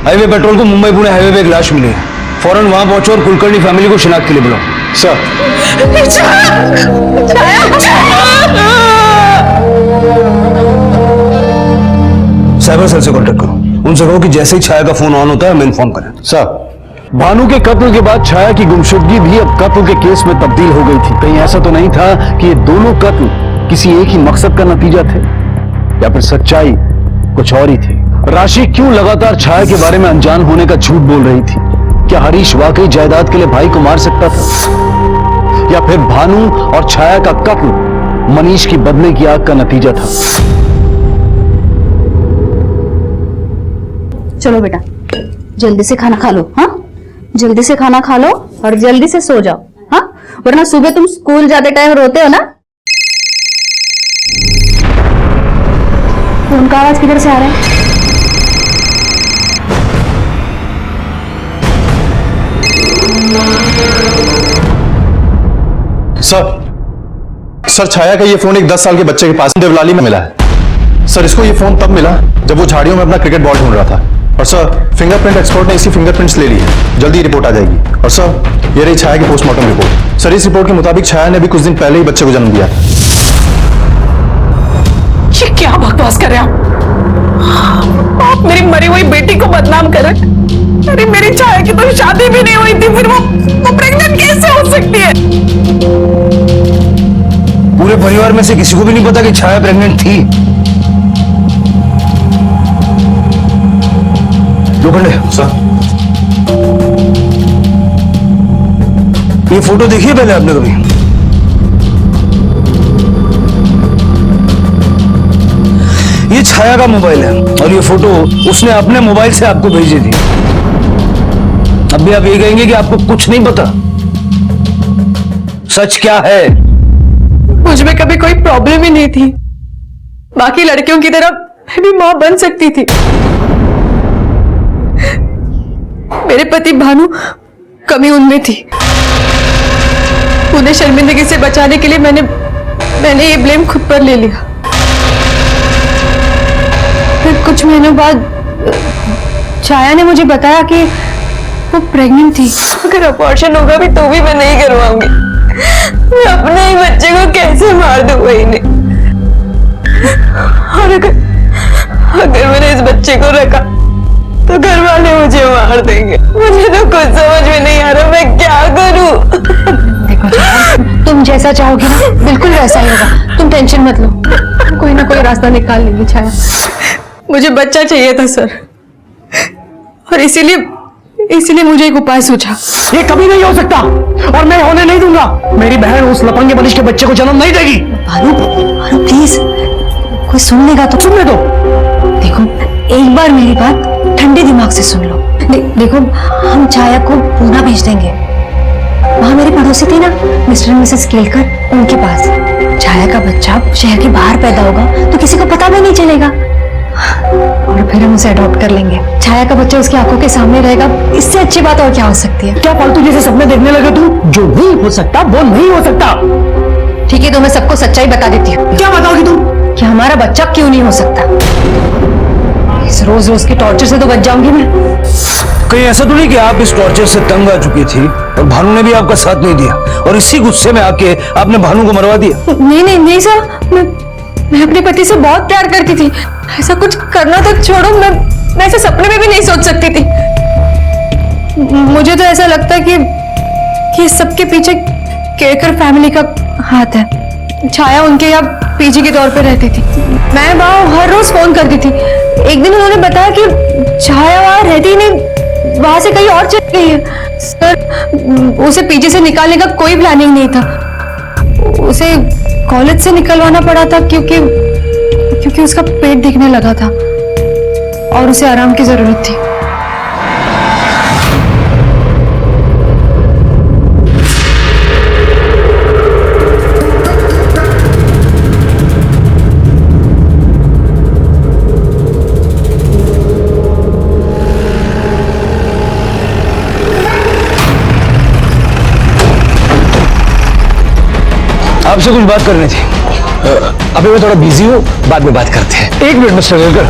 highway patrol को मुंबई पुणे हाईवे पे एक लाश मिली है। फौरन वहां पहुंचो और कुलकर्णी फैमिली को शिनाख्त के लिए बुलाओ। सर साइबर सेल से कांटेक्ट करो, उनसे कहो कि जैसे ही छाया का फोन ऑन होता है हमें इन्फॉर्म करें। सर भानु के कत्ल के बाद छाया की गुमशुदगी भी अब कत्ल के केस में तब्दील हो गई थी। कहीं ऐसा तो नहीं था कि ये दोनों कत्ल किसी एक ही मकसद का नतीजा थे, या फिर सच्चाई कुछ और ही थी? राशि क्यों लगातार छाया के बारे में अनजान होने का झूठ बोल रही थी? क्या हरीश वाकई जायदाद के लिए भाई को मार सकता था, या फिर भानु और छाया का कत्ल मनीष की बदले की आग का नतीजा था? चलो बेटा जल्दी से खाना खा लो। हाँ जल्दी से खाना खा लो और जल्दी से सो जाओ। हाँ वरना सुबह तुम स्कूल जाते टाइम रोते हो ना। फोन का आवाज किधर से आ रहा है? सर छाया का ये फोन एक 10 साल के बच्चे के पास देवलाली में मिला है। सर इसको ये फोन तब मिला जब वो झाड़ियों में अपना क्रिकेट बॉल ढूंढ रहा था। और सर फिंगरप्रिंट एक्सपर्ट ने इसी फिंगरप्रिंट्स ले ली है, जल्दी रिपोर्ट आ जाएगी। और सर ये रही छाया की पोस्टमार्टम रिपोर्ट। सर इस रिपोर्ट के मुताबिक छाया ने भी कुछ दिन पहले ही बच्चे को जन्म दिया था। ये क्या बकवास कर रहे हो आप? मेरी मरी हुई बेटी को बदनाम कर रहे। अरे मेरी छाया की तो शादी भी नहीं हुई थी, फिर वो प्रेग्नेंट कैसे हो सकती है? पूरे परिवार में से किसी को भी नहीं पता कि छाया प्रेग्नेंट थी। लोखंडे सर ये फोटो देखिए पहले आपने कभी? ये छाया का मोबाइल है और ये फोटो उसने अपने मोबाइल से आपको भेजी थी। अब भी आप ये कहेंगे कि आपको कुछ नहीं पता? सच क्या है? मुझ में कभी कोई प्रॉब्लम ही नहीं थी। बाकी लड़कियों की तरह मैं भी मां बन सकती थी। मेरे पति भानु कमी उनमें थी। उन्हें शर्मिंदगी से बचाने के लिए मैंने ये ब्लेम खुद पर ले लिया। फिर कुछ महीनों बाद छाया ने मुझे बताया कि वो प्रेग्नेंट थी। अगर अबॉर्शन होगा भी तो भी मैं नहीं करवाऊंगी। मैं अपने ही बच्चे को कैसे मार दूं वही नहीं। और अगर मैंने इस बच्चे को रखा तो घर वाले मुझे मार देंगे। मुझे तो कुछ समझ में नहीं आ रहा मैं क्या करूं। देखो तुम जैसा चाहोगी ना बिल्कुल वैसा ही होगा। तुम टेंशन मत लो, कोई ना कोई रास्ता निकाल लेंगे। छाया मुझे बच्चा चाहिए था सर, और इसीलिए मुझे एक उपाय सूझा। ये कभी नहीं हो सकता और मैं होने नहीं दूंगा। मेरी बहन उस लपंगे मनीष के बच्चे को जन्म नहीं देगी। भानु प्लीज, कोई सुन लेगा तो सुनने दो। देखो एक बार मेरी बात ठंडे दिमाग से सुन लो। देखो हम छाया को पूना भेज देंगे। वहां मेरे पड़ोसी थे ना मिस्टर और मिसेस केलकर, उनके पास। छाया का बच्चा शहर के बाहर पैदा होगा तो किसी को पता भी नहीं चलेगा, और फिर हम उसे अडॉप्ट कर लेंगे। छाया का बच्चा उसकी आंखों के सामने रहेगा, इससे अच्छी बात और क्या हो सकती है? क्या फालतू जैसे सपने देखने लगे तुम? जो नहीं हो सकता वो नहीं हो सकता। ठीक है, तो मैं सबको सच्चाई बता देती हूँ। क्या बताओगी तुम? कि हमारा बच्चा क्यों नहीं हो सकता। इस रोज रोज के टॉर्चर से तो बच जाऊंगी मैं। कहीं ऐसा तो नहीं कि आप इस टॉर्चर से तंग आ चुकी थी और भानु ने भी आपका साथ नहीं दिया और इसी गुस्से में आके आपने भानु को मरवा दिया? नहीं नहीं नहीं सर, मैं अपने पति से बहुत प्यार करती थी। ऐसा कुछ करना तो छोड़ो, मैं ऐसे सपने में भी नहीं सोच सकती थी। मुझे तो ऐसा लगता है कि सबके पीछे केरकर फैमिली का हाथ है। छाया उनके यहाँ पीजी के तौर पे रहती थी, मैं वहाँ हर रोज फोन करती थी। एक दिन उन्होंने बताया कि छाया वहाँ रहती नहीं, वहां से कहीं और चली गई है। सर, उसे पीजी से निकालने का कोई प्लानिंग नहीं था, उसे कॉलेज से निकलवाना पड़ा था क्योंकि उसका पेट दिखने लगा था और उसे आराम की जरूरत थी। आपसे कुछ बात करनी थी। अभी मैं थोड़ा बिजी हूँ, बाद में बात करते हैं। 1 मिनट मिस्टर केरकर।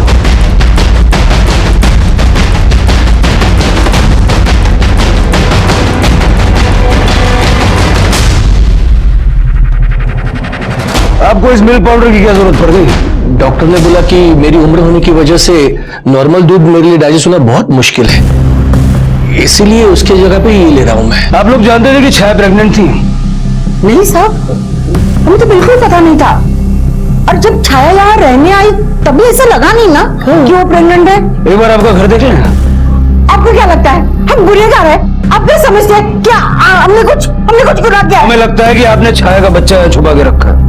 आपको इस मिल्क पाउडर की क्या जरूरत पड़ गई? डॉक्टर ने बोला कि मेरी उम्र होने की वजह से नॉर्मल दूध मेरे लिए डाइजेस्ट होना बहुत मुश्किल है, इसीलिए उसकी जगह पे ये ले रहा हूं मैं। आप लोग जानते थे कि छाया प्रेग्नेंट थी? नहीं साहब, हमें तो बिल्कुल पता नहीं था, और जब छाया यहाँ रहने आई तभी ऐसा लगा नहीं ना कि वो प्रेग्नेंट है। एक बार आपका घर देख लें। आपको क्या लगता है हम गुनहगार हैं? आप क्या समझते हैं क्या हमने कुछ गुनाह किया है? हमें लगता है कि आपने छाया का बच्चा छुपा के रखा है।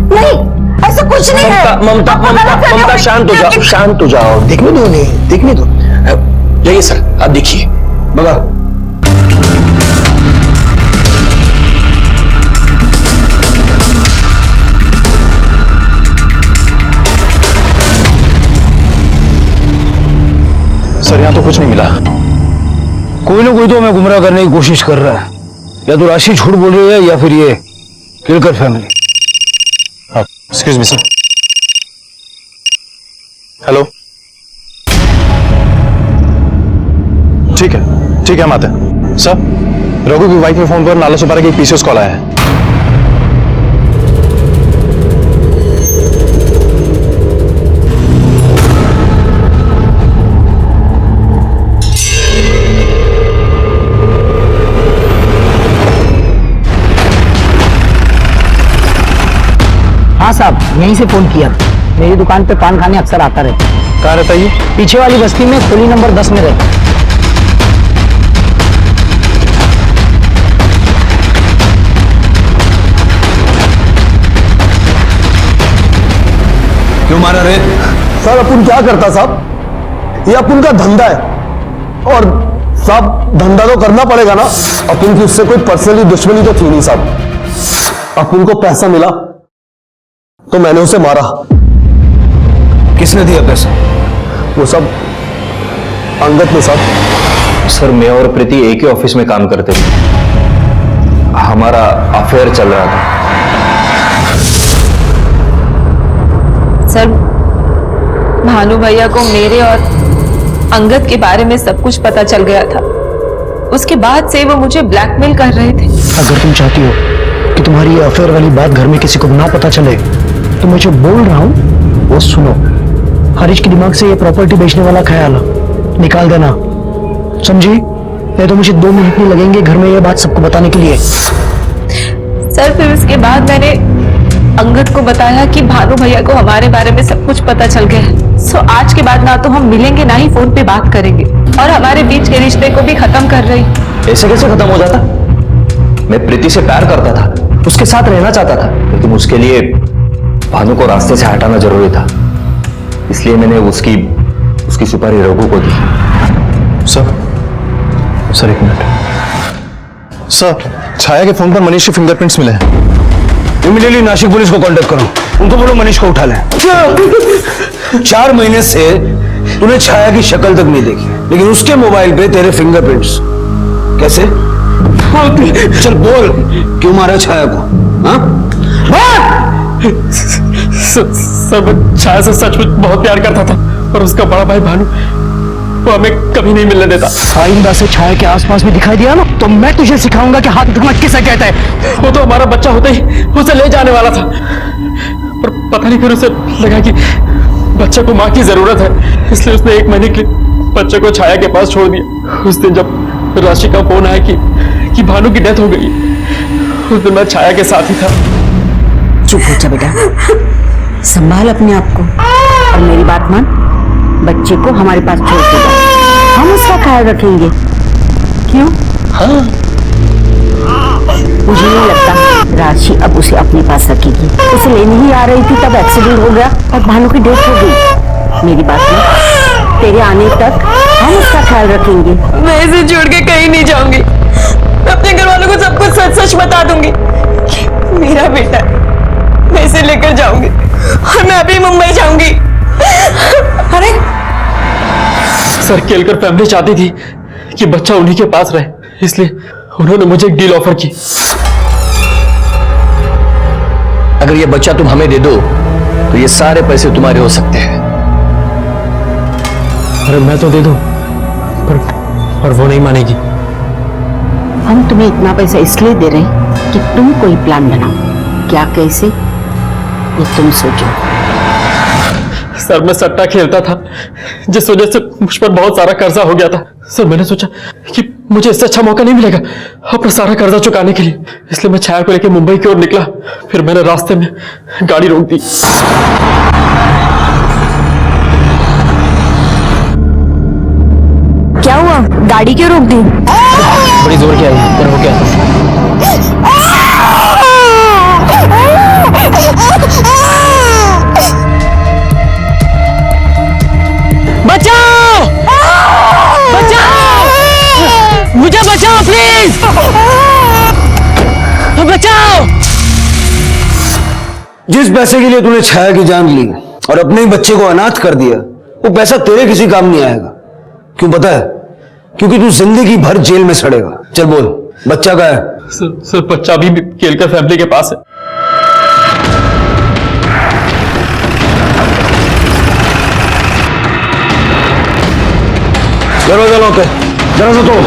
नहीं, ऐसा कुछ नहीं है। ममता शांत हो जाओ, शांत हो जाओ। देखने दो, नहीं देखने दो। जाइए सर, आप देखिए। बगा सर, यहाँ तो कुछ नहीं मिला। कोई ना कोई तो हमें गुमराह करने की कोशिश कर रहा है, या तो राशि झूठ बोल रही है या फिर ये Kerkar family. Excuse me sir. Hello, ठीक है हम आते हैं। सर, रघु की वाइफ के फोन पर नाला सुपारा की पीसीओएस कॉल आया है। हाँ साहब, यहीं से फोन किया। मेरी दुकान पे पान खाने अक्सर आता रहता। कहाँ रहता है ये? पीछे वाली बस्ती में, खोली नंबर 10 में रहता। क्यों मारा रे? सर, अपन क्या करता साहब, ये अपन का धंधा है और साहब धंधा तो करना पड़ेगा ना। अपन की उससे कोई पर्सनली दुश्मनी तो थी नहीं साहब। अपन को पैसा मिला तो मैंने उसे मारा। किसने दिया पैसा? वो सब अंगत ने साहब। सर, मैं और प्रीति एक ही ऑफिस में काम करते थे, हमारा अफेयर चल रहा था। सर, भानु भैया को मेरे और अंगद के बारे में सब कुछ पता चल गया था। उसके बाद से वो मुझे ब्लैकमेल कर रहे थे। अगर तुम चाहती हो कि तुम्हारी ये अफेयर वाली बात घर में किसी को ना पता चले तो मैं जो बोल रहा हूं वो सुनो। हरीश के दिमाग से ये प्रॉपर्टी बेचने वाला ख्याल निकाल देना, समझी? नहीं तो मुझे 2 मिनट नहीं लगेंगे घर में ये बात सबको बताने के लिए। सर, फिर उसके बाद मैंने अंगद को बताया कि भानु भैया को हमारे बारे में सब कुछ पता चल गया है। सो आज के बाद ना तो हम मिलेंगे ना ही फोन पे बात करेंगे, और हमारे बीच के रिश्ते को भी खत्म कर रही। ऐसे कैसे खत्म हो जाता? मैं प्रीति से प्यार करता था, उसके साथ रहना चाहता था, लेकिन उसके लिए भानु को रास्ते से हटाना जरूरी था। इसलिए मैंने उसकी सुपारी रघु को दी। Sir 1 minute. सर, छाया के फोन पर मनीष के फिंगरप्रिंट्स मिले हैं। इमीडिएटली नासिक पुलिस को कांटेक्ट करो, उनको बोलो मनीष को उठा लें। 4 महीने से तूने छाया की शक्ल तक नहीं देखी, लेकिन उसके मोबाइल पे तेरे फिंगरप्रिंट्स। कैसे? चल बोल, क्यों मारा छाया को? हाँ? सर मैं छाया से सचमुच बहुत प्यार करता था, और उसका बड़ा भाई भानु वो हमें कभी नहीं मिलने देता। आइंदा से छाया के आसपास में दिखाई दिया ना तो मैं तुझे सिखाऊंगा कि हाथ उठाना किसे कहता है। वो तो हमारा बच्चा होते ही उसे ले जाने वाला था, पर पता नहीं फिर उसे लगा कि बच्चे को माँ की जरूरत है, इसलिए उसने 1 महीने के लिए बच्चे को छाया के पास छोड़ दिया। उस दिन जब राशि का फोन आया कि भानु की डेथ हो गई, उस दिन मैं छाया के साथ ही था। चुप हो जा बेटा, संभाल अपने आप को और मेरी बात मान, बच्चे को हमारे पास छोड़ के जा, हम उसका ख्याल रखेंगे। क्यों? हाँ। मुझे नहीं लगता राशि अब उसे अपने पास रखेगी। उसे लेने ही आ रही थी तब एक्सीडेंट हो गया और भानु की डेथ हो गई। मेरी बात मान, तेरे आने तक हम उसका ख्याल रखेंगे। मैं इसे छोड़ के कहीं नहीं जाऊंगी। मैं अपने घर वालों को सब कुछ सच सच बता दूंगी। मेरा बेटा है, मैं इसे लेकर जाऊंगी और मैं अभी मुंबई जाऊंगी। अरे सर, केलकर फैमिली चाहती थी कि बच्चा उन्हीं के पास रहे, इसलिए उन्होंने मुझे एक डील ऑफर की। अगर ये बच्चा तुम हमें दे दो तो ये सारे पैसे तुम्हारे हो सकते हैं। अरे मैं तो दे दूं, पर वो नहीं मानेगी। हम तुम्हें इतना पैसा इसलिए दे रहे हैं कि तुम कोई प्लान बनाओ। क्या, कैसे, ये तुम सोचो। सर मैं सट्टा खेलता था, जिस वजह से मुझ पर बहुत सारा कर्जा हो गया था। सर मैंने सोचा कि मुझे इससे अच्छा मौका नहीं मिलेगा अपना सारा कर्जा चुकाने के लिए, इसलिए मैं छाया को लेकर मुंबई की ओर निकला। फिर मैंने रास्ते में गाड़ी रोक दी। क्या हुआ? गाड़ी क्यों रोक दी? बड़ी जोर की आई, पर हो गया। बचाओ! बचाओ! मुझे बचाओ प्लीज! बचाओ! जिस पैसे के लिए तूने छाया की जान ली और अपने ही बच्चे को अनाथ कर दिया, वो पैसा तेरे किसी काम नहीं आएगा। क्यों पता है? क्योंकि तू जिंदगी भर जेल में सड़ेगा। चल बोल, बच्चा कहाँ है? सर बच्चा अभी भी केलकर फैमिली के पास है। दरवाजा लॉक है, दरवाजा तोड़।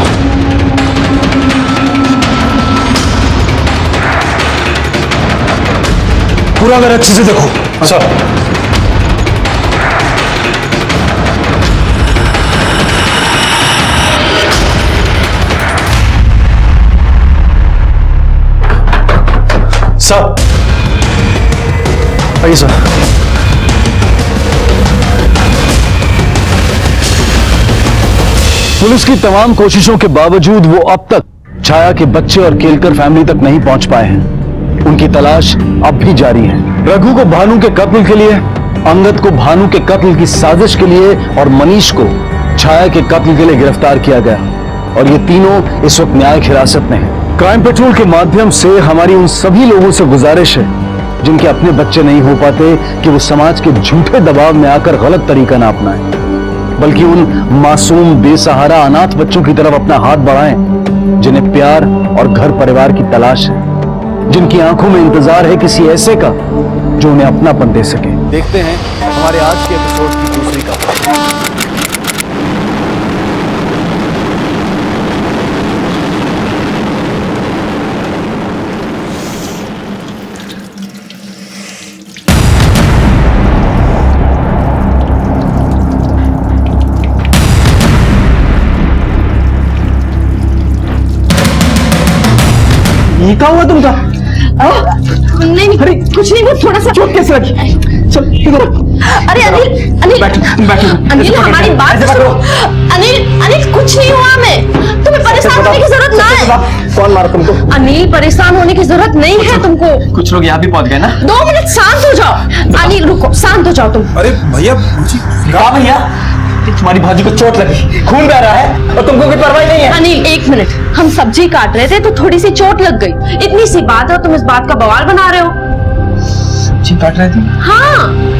पूरा घर अच्छे से देखो। अच्छा। सर आइए सर। पुलिस की तमाम कोशिशों के बावजूद वो अब तक छाया के बच्चे और केलकर फैमिली तक नहीं पहुंच पाए हैं। उनकी तलाश अब भी जारी है। रघु को भानु के कत्ल के लिए, अंगद को भानु के कत्ल की साजिश के लिए और मनीष को छाया के कत्ल के लिए गिरफ्तार किया गया और ये तीनों इस वक्त न्यायिक हिरासत में हैं। क्राइम पेट्रोल के माध्यम से हमारी उन सभी लोगों से गुजारिश है जिनके अपने बच्चे नहीं हो पाते कि वो समाज के झूठे दबाव में आकर गलत तरीका ना अपनाएं, बल्कि उन मासूम बेसहारा अनाथ बच्चों की तरफ अपना हाथ बढ़ाएं जिन्हें प्यार और घर परिवार की तलाश है, जिनकी आंखों में इंतजार है किसी ऐसे का जो उन्हें अपनापन दे सके। देखते हैं हमारे आज के एपिसोड की दूसरी कहानी। ये क्या हुआ तुमका? नहीं नहीं, अरे कुछ नहीं, वो थोड़ा सा चोट कैसे लगी? चल इधर। अरे अनिल, अनिल बैठो। अनिल हमारी बात सुनो। अनिल, अनिल कुछ नहीं हुआ हमें, तुम्हें परेशान होने की जरूरत ना है। कौन मारा तुमको? अनिल परेशान होने की जरूरत नहीं है तुमको। कुछ लोग यहाँ भी पहुंच गए ना। 2 मिनट शांत हो जाओ। अनिल रुको, शांत हो जाओ तुम। अरे भैया, कहा भैया? तुम्हारी भाजी को चोट लगी, खून बह रहा है और तुमको कोई परवाह नहीं है। अनिल, एक मिनट, हम सब्जी काट रहे थे तो थोड़ी सी चोट लग गई, इतनी सी बात है और तुम इस बात का बवाल बना रहे हो। सब्जी काट रहे थे? हाँ।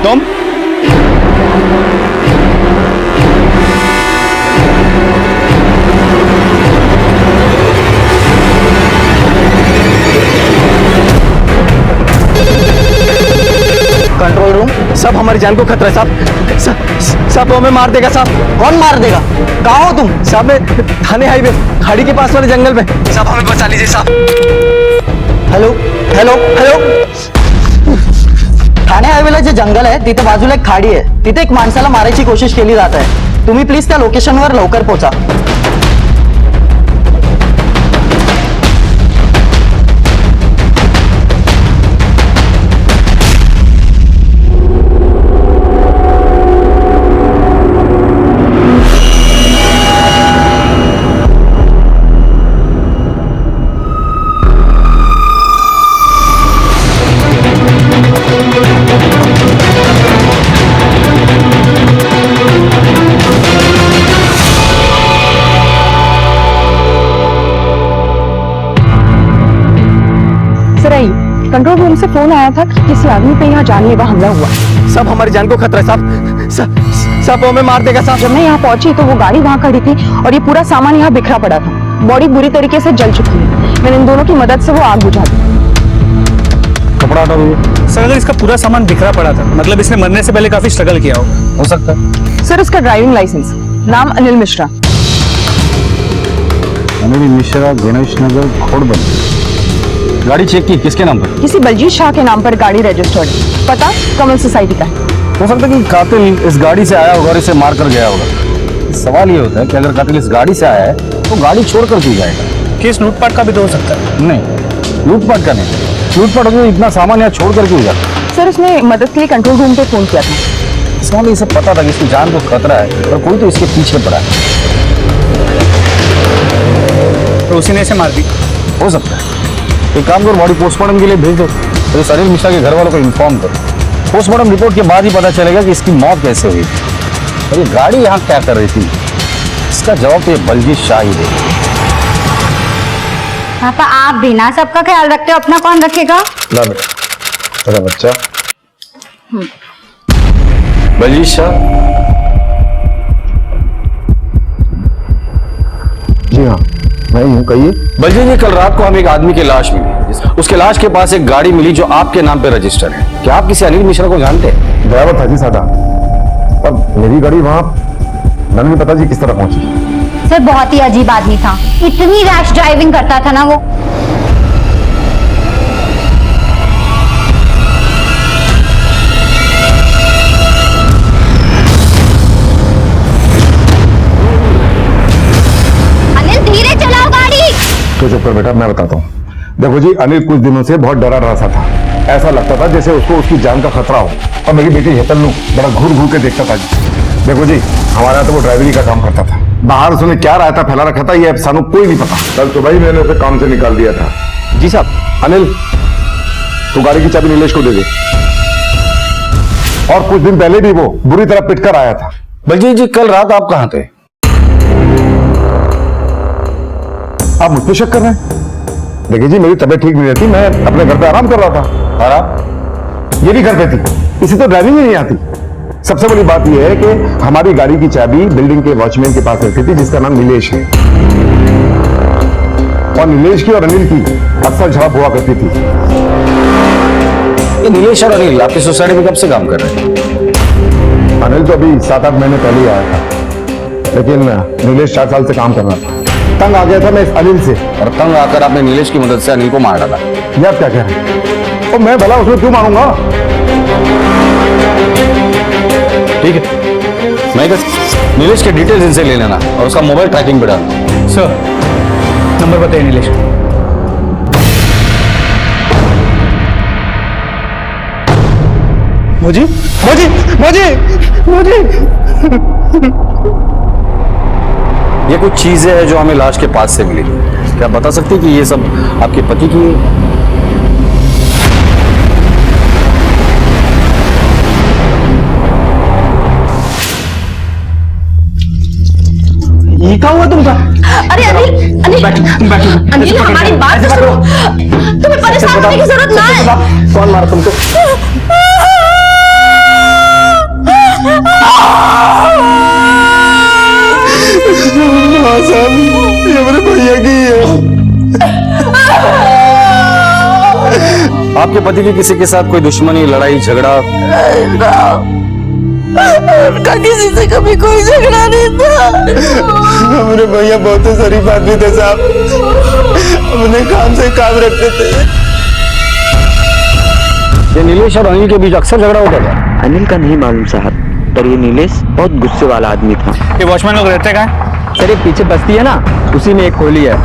तुम कंट्रोल रूम, सब हमारी जान को खतरा है साहब। सब हमें मार देगा साहब। कौन मार देगा? कहाँ हो तुम? साहब मैं थाने हाईवे खाड़ी के पास वाले जंगल में। साहब हमें बचा लीजिए साहब। हॅलो हॅलो हॅलो, ठाणे हायवेला जे जंगल आहे तिथे बाजूला एक खाडी आहे, तिथे एक माणसाला मारायची कोशिश केली जात आहे। तुम्ही प्लीज त्या लोकेशनवर लवकर पोहोचा। कंट्रोल रूम से फोन आया था कि किसी आदमी पे यहाँ जानलेवा हमला हुआ। सब हमारी जान को खतरा है साहब। सब हमें मार देगा साहब। जब मैं यहाँ पहुंची तो वो गाड़ी वहाँ खड़ी थी और ये पूरा सामान यहाँ बिखरा पड़ा था। बॉडी बुरी तरीके से जल चुकी है। मैंने इन दोनों की मदद से वो आग बुझा दी। कपड़ा हटा दीजिए सर। अगर इसका पूरा सामान बिखरा पड़ा था मतलब इसने मरने से पहले काफी स्ट्रगल किया हो सकता है। सर इसका ड्राइविंग लाइसेंस, नाम अनिल मिश्रा। अनिल मिश्रा, गणेश नगर, खोड़बंद। गाड़ी चेक की, किसके नाम पर? किसी बलजीत शाह के नाम पर गाड़ी रजिस्टर्ड, पता कमल सोसाइटी का है। हो सकता है कि कातिल इस गाड़ी से आया होगा और इसे मार कर गया होगा। सवाल ये होता है कि अगर कातिल इस गाड़ी से आया है तो गाड़ी छोड़ कर क्यों जाएगा? केस लूटपाट का भी तो हो सकता है। नहीं, लूटपाट का नहीं। लूटपाट होगी इतना सामान यहाँ छोड़ कर क्यों जाता? सर उसने मदद के लिए कंट्रोल रूम पे फोन किया था। इसमें इसे पता था कि इसकी जान को खतरा है और कोई तो इसके पीछे पड़ा है। तो उसी ने इसे मार दी। हो सकता है। एक काम करो, बॉडी पोस्टमार्टम के लिए भेज दो। तो इस अनिल मिश्रा के घर वालों को इन्फॉर्म करो। पोस्टमार्टम रिपोर्ट के बाद ही पता चलेगा कि इसकी मौत कैसे हुई। और ये गाड़ी यहाँ क्या कर रही थी, इसका जवाब तो ये बलजीत शाह ही देगा। पापा आप भी ना सबका ख्याल रखते हो, अपना कौन रखेगा? ना बेटा, मेरा बच्चा बलजीत शाह। जी हाँ मैं यूं कहिए। बलजीत जी, कल रात को हमें एक आदमी की लाश मिली। उसके लाश के पास एक गाड़ी मिली जो आपके नाम पे रजिस्टर है। क्या आप किसी अनिल मिश्रा को जानते हैं? ड्राइवर था जी सादा, पर मेरी गाड़ी वहां मैंने नहीं पता जी किस तरह पहुंची। सर बहुत ही अजीब आदमी था, इतनी रैश ड्राइविंग करता था ना वो। अनिल धीरे चलाओ गाड़ी। तो चुप कर बेटा, मैं बताता हूँ। देखो जी, अनिल कुछ दिनों से बहुत डरा रहा था। ऐसा लगता था जैसे उसको उसकी जान का खतरा हो। और मेरी बेटी हेतल नू बड़ा घूर घूर के देखता था जी। देखो जी, हमारा तो वो ड्राइवरी का काम करता था। बाहर उसने क्या रायता फैला रखा था ये सानू कोई नहीं पता। कल तो भाई मैंने उसे काम से निकाल दिया था। जी साहब। अनिल, तू गाड़ी की चाबी नीलेश को दे दे। और कुछ दिन पहले भी वो बुरी तरह पिटकर आया था। बलजीत जी, कल रात आप कहाँ थे? आप मुझ पर शक कर रहे हैं? देखिए जी, मेरी तबीयत ठीक नहीं रहती, मैं अपने घर पे आराम कर रहा था। और आप? ये भी घर पे थी। इसे तो ड्राइविंग ही नहीं आती। सबसे बड़ी बात यह है कि हमारी गाड़ी की चाबी बिल्डिंग के वॉचमैन के पास रहती थी, जिसका नाम नीलेश है। और नीलेश की और अनिल की अक्सर झड़प हुआ करती थी। ये नीलेश और अनिल आपकी सोसाइटी में कब से काम कर रहे हैं? अनिल तो अभी 7-8 महीने पहले ही आया था, लेकिन नीलेश 4 साल से काम कर रहा था। तंग आ गया था मैं इस अनिल से। और तंग आकर आपने नीलेश की मदद से अनिल को मार डाला। ये आप क्या कह रहे हैं? और मैं भला उसमें क्यों मारूंगा? ठीक है, मैं नीलेश के डिटेल्स इनसे ले लेना और उसका मोबाइल ट्रैकिंग पे डालना। सर नंबर बताइए नीलेश। मोजी मोजी मोजी मोजी ये कुछ चीजें हैं जो हमें लाश के पास से मिली। क्या बता सकती कि ये सब आपके पति की है? ये क्या हुआ तुमका? अरे अनिल, अनिल, अनिल हमारी बात सुनो। तुम्हें परेशान होने की जरूरत ना है। कौन मारा तुमको? ये मेरे भैया की है। आपके पति की किसी के साथ कोई दुश्मनी, लड़ाई, झगड़ा? उनका किसी से कभी कोई झगड़ा नहीं था। मेरे भैया बहुत ही शरीफ आदमी थे साहब, अपने काम से काम रखते थे। ये नीलेश और अनिल के बीच अक्सर झगड़ा होता था? अनिल का नहीं मालूम साहब, पर ये नीलेश बहुत गुस्से वाला आदमी था। ये वॉचमैन लोग रहते कहाँ? सर ये पीछे बस्ती है ना, उसी में एक कोहली है।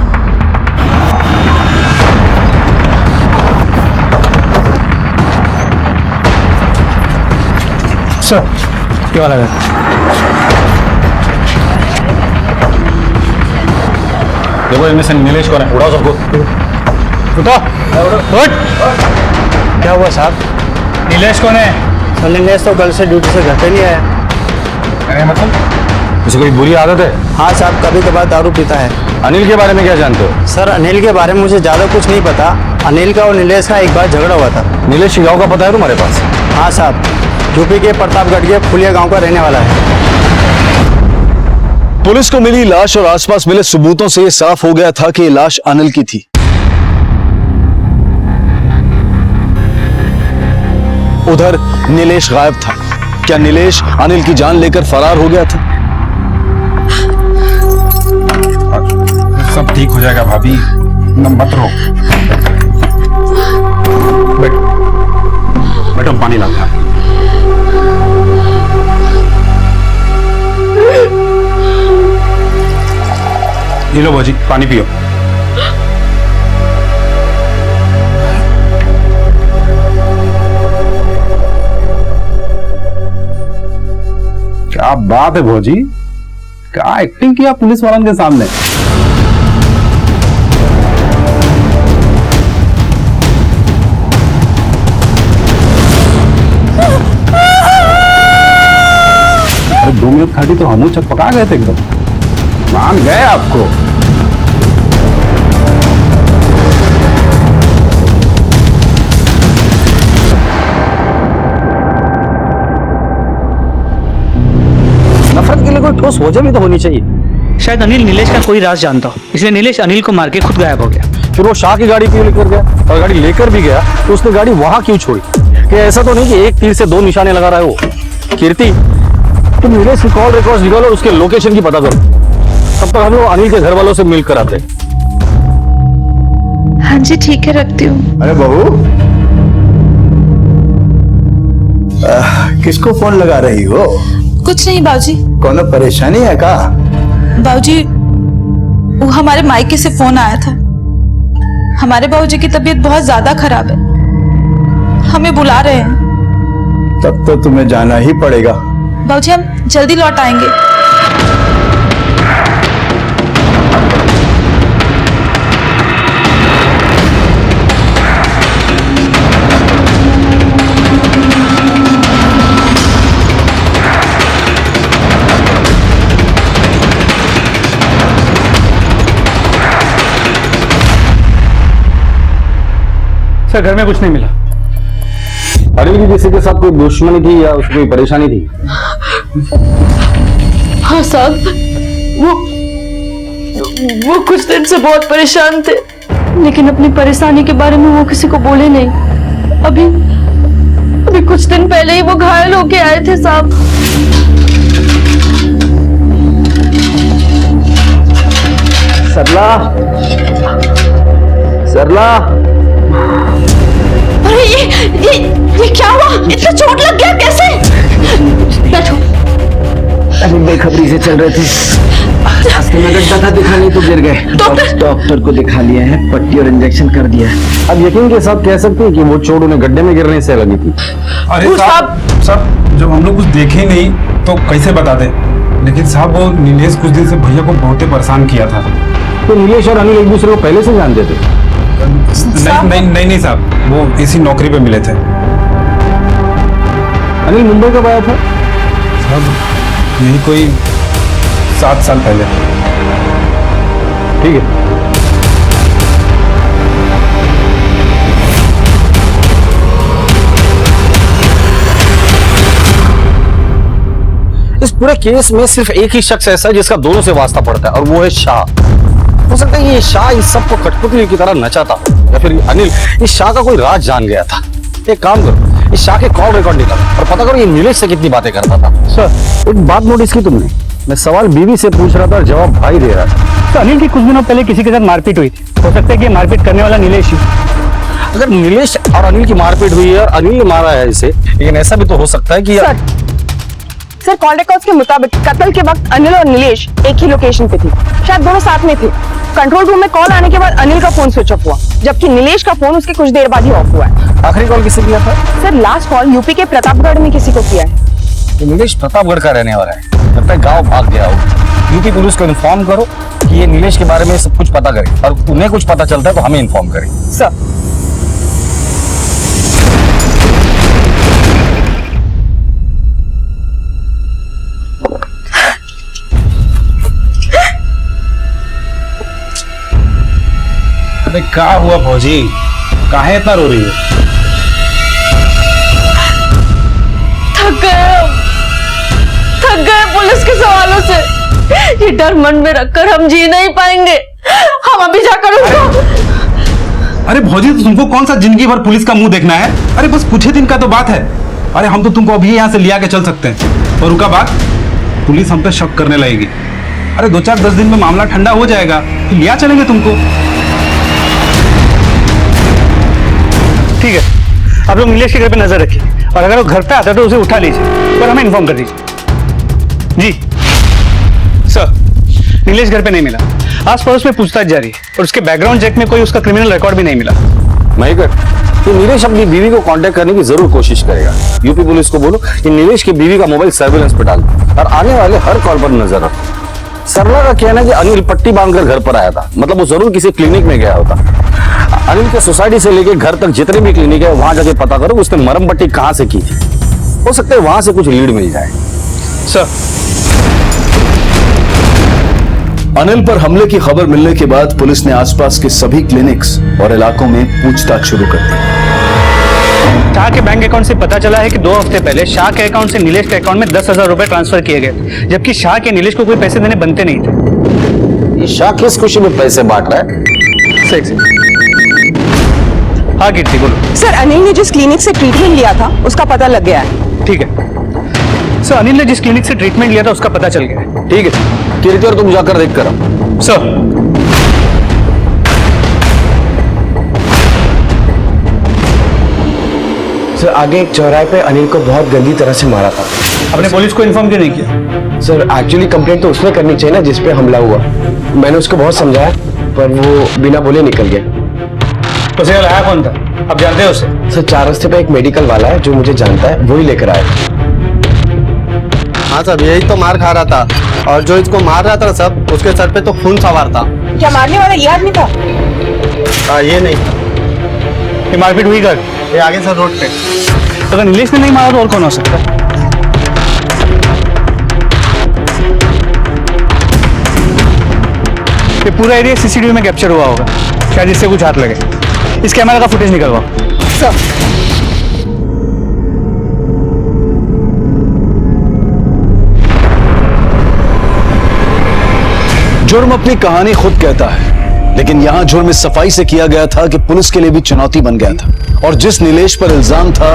सर क्या वाला है? देखो इनमें से नीलेश कौन है? उड़ाओ सबको। उठ। क्या हुआ साहब? नीलेश कौन है? सर नीलेश तो कल से ड्यूटी से घर पे नहीं आया। अरे मतलब उसे कोई बुरी आदत है? हाँ साहब, कभी कभार दारू पीता है। अनिल के बारे में क्या जानते हो? सर अनिल के बारे में मुझे ज्यादा कुछ नहीं पता। अनिल का और नीलेश का एक बार झगड़ा हुआ था। नीलेश की गाँव का पता है तुम्हारे पास? हाँ साहब, यूपी के प्रतापगढ़ के फुलिया गांव का रहने वाला है। पुलिस को मिली लाश और आसपास मिले सबूतों से यह साफ हो गया था कि ये लाश अनिल की थी। उधर नीलेश गायब था। क्या नीलेश अनिल की जान लेकर फरार हो गया था? सब ठीक हो जाएगा भाभी, मत रो। बेटा पानी लाता है। ये लो भौजी, पानी पियो। क्या बात है भौजी, क्या एक्टिंग किया पुलिस वालों के सामने। अरे 2 मिनट खड़ी तो हम चकपका गए थे एकदम, मान गए आपको। नफरत के लिए कोई ठोस वजह भी तो होनी चाहिए। शायद अनिल नीलेश का कोई राज जानता हो, इसलिए नीलेश अनिल को मार के खुद गायब हो गया। फिर वो शाह की गाड़ी क्यों लेकर गया? और गाड़ी लेकर भी गया तो उसने गाड़ी वहां क्यों छोड़ी? कि ऐसा तो नहीं कि एक तीर से 2 निशाने लगा रहा है वो। कीर्ति, तुम नीलेश की कॉल रिकॉर्ड्स निकालो, उसके लोकेशन की पता करो। तब तक हम लोग अनिल के घर वालों से मिलकर आते। हाँ जी ठीक है, रखती हूँ। अरे बहू, किसको फोन लगा रही हो? कुछ नहीं बाबूजी। कोनो परेशानी है का? बाबूजी वो हमारे मायके से फोन आया था। हमारे बाबूजी की तबीयत बहुत ज्यादा खराब है, हमें बुला रहे हैं। तब तो तुम्हें जाना ही पड़ेगा। बाबूजी हम जल्दी लौट आएंगे। सर घर में कुछ नहीं मिला। अनिल की किसी के साथ कोई दुश्मनी थी या उसको कोई परेशानी थी? हाँ साहब, वो कुछ दिन से बहुत परेशान थे, लेकिन अपनी परेशानी के बारे में वो किसी को बोले नहीं। अभी कुछ दिन पहले ही वो घायल होके आए थे साहब। सरला, सरला। अरे ये क्या हुआ? इतना चोट लग गया कैसे? बैठो। अभी बेखबरी से चल रहे थे, रास्ते में गड्ढा था, दिखाने तो गिर गए। डॉक्टर को दिखा लिया है, पट्टी और इंजेक्शन कर दिया है। अब यकीन के साथ कह सकते हैं कि वो चोट उन्हें गड्ढे में गिरने से लगी थी। अरे साहब, जब हम लोग कुछ देखे ही नहीं तो कैसे बता दे? लेकिन साहब वो नीलेश कुछ दिन से भैया को बहुत ही परेशान किया था। तो नीलेश और अनिल एक दूसरे को पहले से जानते थे? नहीं साहब, वो इसी नौकरी पे मिले थे। अनिल मुंबई कब आया था? साहब यही कोई 7 साल पहले। ठीक है। इस पूरे केस में सिर्फ एक ही शख्स ऐसा है जिसका दोनों से वास्ता पड़ता है, और वो है शाह। हो सकता है ये शाह इस सबको कठपुतली की तरह नचाता, या फिर अनिल इस शाह का कोई राज जान गया था। एक काम करो, इस शाह के कॉल रिकॉर्ड निकालो और पता करो ये नीलेश से कितनी बातें करता था। सर, एक बात नोटिस की तुमने? मैं सवाल बीवी से पूछ रहा था और जवाब भाई दे रहा था। तो अनिल की कुछ दिनों पहले किसी के साथ मारपीट हुई थी, हो सकता है कि मारपीट करने वाला नीलेश ही। अगर नीलेश और अनिल की मारपीट हुई है और अनिल ने मारा है इसे, लेकिन ऐसा भी तो हो सकता है कि सर कॉल रिकॉर्ड्स के मुताबिक कत्ल के वक्त अनिल और नीलेश एक ही लोकेशन पे थे, शायद दोनों साथ में थे। कंट्रोल रूम में कॉल आने के बाद अनिल का फोन स्विच ऑफ हुआ, जबकि नीलेश का फोन उसके कुछ देर बाद ही ऑफ हुआ है। आखिरी कॉल किसे किया था? सर लास्ट कॉल यूपी के प्रतापगढ़ में किसी को किया है। तो नीलेश प्रतापगढ़ का रहने वाला है, लगता है गाँव भाग गया हो। यूपी पुलिस को इन्फॉर्म करो कि ये नीलेश के बारे में सब कुछ पता करे, और उन्हें कुछ पता चलता है तो हमें इन्फॉर्म करें। सर अरे क्या हुआ फौजी, काहे इतना रो रही है? थक गए पुलिस के सवालों से। ये डर मन में रखकर हम जी नहीं पाएंगे। हम अभी जाकर उसको। अरे भौजी, तो तुमको कौन सा जिंदगी भर पुलिस का मुंह देखना है? अरे बस कुछ ही दिन का तो बात है। अरे हम तो तुमको अभी यहाँ से लिया के चल सकते हैं, और उनका बात पुलिस हम पे शक करने लगेगी। अरे 2-4-10 दिन में मामला ठंडा हो जाएगा, फिर लिया चलेंगे तुमको। ठीक है, आप लोग नीलेश के घर पे नजर रखिए, और अगर वो घर पे आता है तो उसे उठा लीजिए और हमें इन्फॉर्म कर दीजिए। जी सर, नीलेश घर पे नहीं मिला। आस पड़ोस में पूछताछ जारी है, और उसके बैकग्राउंड चेक में कोई उसका क्रिमिनल रिकॉर्ड भी नहीं मिला। महेकर, तो नीलेश अपनी बीवी को कांटेक्ट करने की जरूर कोशिश करेगा। यूपी पुलिस को बोलो कि नीलेश की बीवी का मोबाइल सर्विलेंस पे डाल और आने वाले हर कॉल पर नजर रखो। सरला का कहना है कि अनिल पट्टी बांधकर घर पर आया था, मतलब वो जरूर किसी क्लिनिक में गया होता। अनिल के सोसाइटी से लेके घर तक जितने भी क्लिनिक है वहां जाके पता करो उसने मरम पट्टी कहां से की थी। हो सकता है वहां से कुछ लीड मिल जाए। सर, अनिल पर हमले की खबर मिलने के बाद पुलिस ने आसपास के सभी क्लिनिक्स और इलाकों में पूछताछ शुरू कर दी। शाह के बैंक अकाउंट से पता चला है कि 2 हफ्ते पहले शाह के अकाउंट से नीलेश के अकाउंट में 10,000 रुपए ट्रांसफर किए गए, जबकि शाह के नीलेश को कोई पैसे देने बनते नहीं थे। ये शाह किस खुशी में पैसे बांट रहा है? हाँ कीर्ति बोलो। सर अनिल ने जिस क्लिनिक से ट्रीटमेंट लिया था उसका पता लग गया है। ठीक है सर, अनिल ने जिस क्लिनिक से ट्रीटमेंट लिया था उसका पता चल गया है। ठीक है कीर्ति, और तुम जाकर देख कर आओ। सर, सर आगे एक चौराहे पे अनिल को बहुत गंदी तरह से मारा था। आपने पुलिस को इन्फॉर्म क्यों नहीं किया? सर एक्चुअली कंप्लेंट तो उसने करनी चाहिए ना जिस पे हमला हुआ। मैंने उसको बहुत समझाया पर वो बिना बोले निकल गया। तो उसे लाया कौन था, आप जानते हो उसे? सर 4 रास्ते पे एक मेडिकल वाला है जो मुझे जानता है, वही लेकर आया। हाँ साहब, यही तो मार खा रहा था, और जो इसको मार रहा था ना सब, उसके सर पे तो खून सवार था। क्या मारने वाला ये आदमी था? हाँ ये नहीं, ये मारपीट हुई घर ये आगे सर रोड पे। तो अगर नीलेश ने नहीं मारा तो और कौन हो सकता है? ये पूरा एरिया सीसीटीवी में कैप्चर हुआ होगा, शायद इससे कुछ हाथ लगे। इस कैमरा का फुटेज निकलवाओ। सर जुर्म अपनी कहानी खुद कहता है, लेकिन यहां जुर्म इस सफाई से किया गया था कि पुलिस के लिए भी चुनौती बन गया था, और जिस नीलेश पर इल्जाम था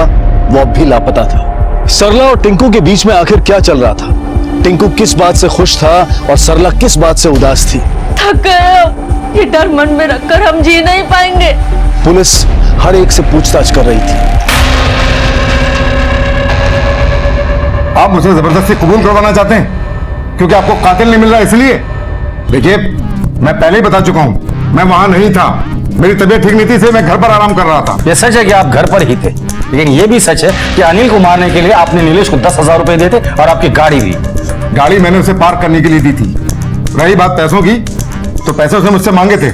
वो अब भी लापता था। सरला और टिंकू के बीच में आखिर क्या चल रहा था? टिंकू किस बात से खुश था और सरला किस बात से उदास थी? थक गए, ये डर मन में रखकर हम जी नहीं पाएंगे। पुलिस हर एक से पूछताछ कर रही थी। आप मुझे जबरदस्ती कबूल करवाना चाहते हैं क्योंकि आपको कातिल नहीं मिल रहा इसलिए? देखिए, मैं पहले ही बता चुका हूं, मैं वहां नहीं था, मेरी तबीयत ठीक नहीं थी, इसलिए मैं घर पर आराम कर रहा था। यह सच है कि आप घर पर ही थे, लेकिन यह भी सच है कि अनिल को मारने के लिए आपने नीलेश को 10,000 रुपए देते और आपकी गाड़ी भी। गाड़ी मैंने उसे पार्क करने के लिए दी थी। रही बात पैसों की, तो पैसे उसने मुझसे मांगे थे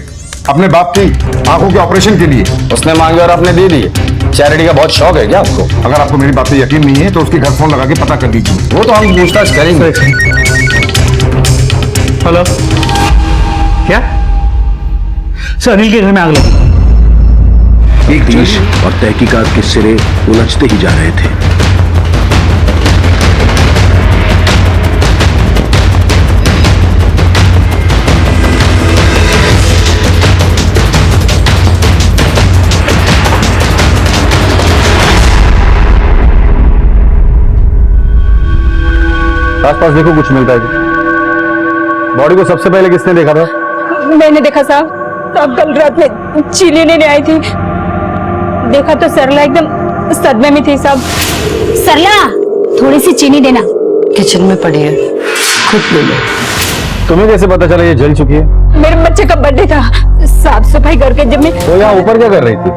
अपने बाप की आंखों के ऑपरेशन के लिए। उसने मांगे और आपने दे दिए। चैरिटी का बहुत शौक है क्या आपको? अगर आपको मेरी बात पे यकीन नहीं है तो उसके घर फोन लगा के पता कर दीजिए। वो तो हम पूछताछ करेंगे। हेलो, क्या सर? अनिल के घर में आग लगी। एक चीज और तहकीकात के सिरे उलझते ही जा रहे थे। आसपास देखो कुछ मिलता है क्या? बॉडी को सबसे पहले किसने देखा था? मैंने देखा साहब। तब कल रात में चीनी लेने आई थी, देखा तो सरला एकदम सदमे में थी साहब। सरला, थोड़ी सी चीनी देना। किचन में पड़ी है, खुद ले लो। तुम्हें कैसे पता चला ये जल चुकी है? मेरे बच्चे का बर्थडे था, साफ सफाई करके जब मैं तो यहाँ ऊपर क्या कर रही थी?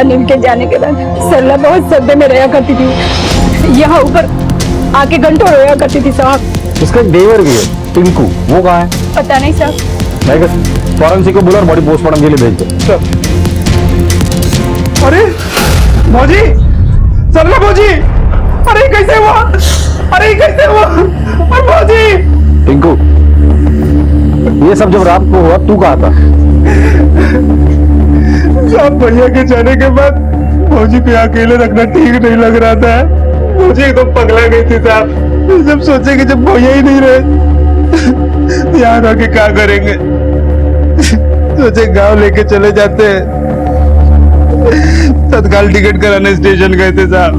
अनिल के जाने के बाद सरला बहुत सदमे में रहा करती थी। यहाँ ऊपर आके घंटों रोया करती थी साहब। इसका एक देवर भी है, टिंकू, वो कहाँ है? पता नहीं साहब। फॉरेंसिक को बुला और बॉडी पोस्टमार्टम के लिए भेज दो। अरे भौजी, सरला भौजी, अरे कैसे हुआ? अरे कैसे हुआ? अरे भौजी! टिंकू, ये सब जब रात को हुआ तू कहाँ था? साहब भैया के जाने के बाद भौजी को अकेले रखना ठीक नहीं लग रहा था। भौजी एकदम पगला गई थी साहब। जब सोचे कि जब भैया ही नहीं रहे यहाँ रह के क्या करेंगे, सोचे गांव लेके चले जाते। तत्काल टिकट कराने स्टेशन गए थे साहब।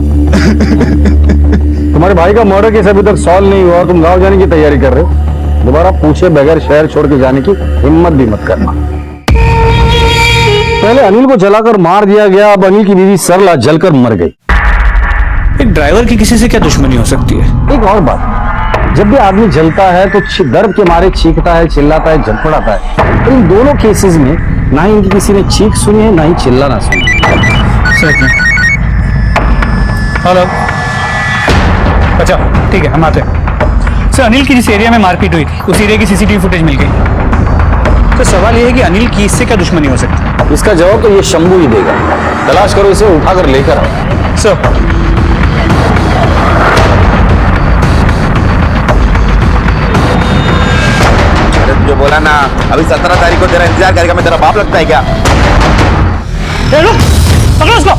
तुम्हारे भाई का मर्डर केस अभी तक सॉल्व नहीं हुआ और तुम गांव जाने की तैयारी कर रहे हो। दोबारा पूछे बगैर शहर छोड़ के जाने की हिम्मत भी मत करना। पहले अनिल को जलाकर मार दिया गया, अब अनिल की बीवी सरला जलकर मर गई। एक ड्राइवर की किसी से क्या दुश्मनी हो सकती है? एक और बात, जब भी आदमी जलता है तो दर्द के मारे चीखता है, चिल्लाता है, झड़पड़ाता है। इन दोनों केसेस में ना ही इनकी किसी ने चीख सुनी है, ना ही चिल्लाना सुना। हेलो, अच्छा ठीक है, हम आते हैं। सर, अनिल की जिस एरिया में मारपीट हुई थी उस एरिया की सीसीटीवी फुटेज मिल गई। तो सवाल यह है कि अनिल की इससे क्या दुश्मनी हो सकती है? इसका जवाब तो ये शंभू ही देगा। तलाश करो, इसे उठाकर लेकर आओ। सर, जो बोला ना, अभी 17 तारीख को तेरा इंतजार करेगा। मैं तेरा बाप लगता है क्या? पकड़ो उसको।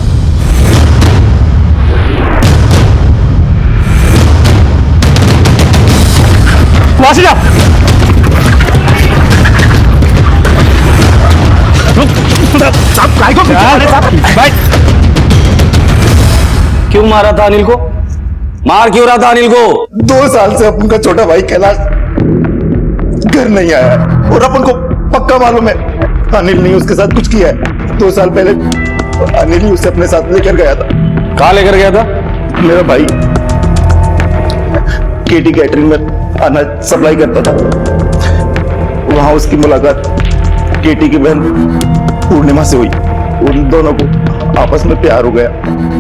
वहां से जाओ। क्यों मारा था अनिल को? मार क्यों रहा था अनिल को? 2 साल से अपन का छोटा भाई कैलाश घर नहीं आया और अपन को पक्का मालूम है अनिल ने उसके साथ कुछ किया है। 2 साल पहले अनिल ही उसे अपने साथ लेकर गया था। कहाँ लेकर गया था? मेरा भाई केटी कैटरिंग में अनाज सप्लाई करता था। वहां उसकी मुलाकात केटी की बहन पूर्णिमा से हुई। उन दोनों को आपस में प्यार हो गया,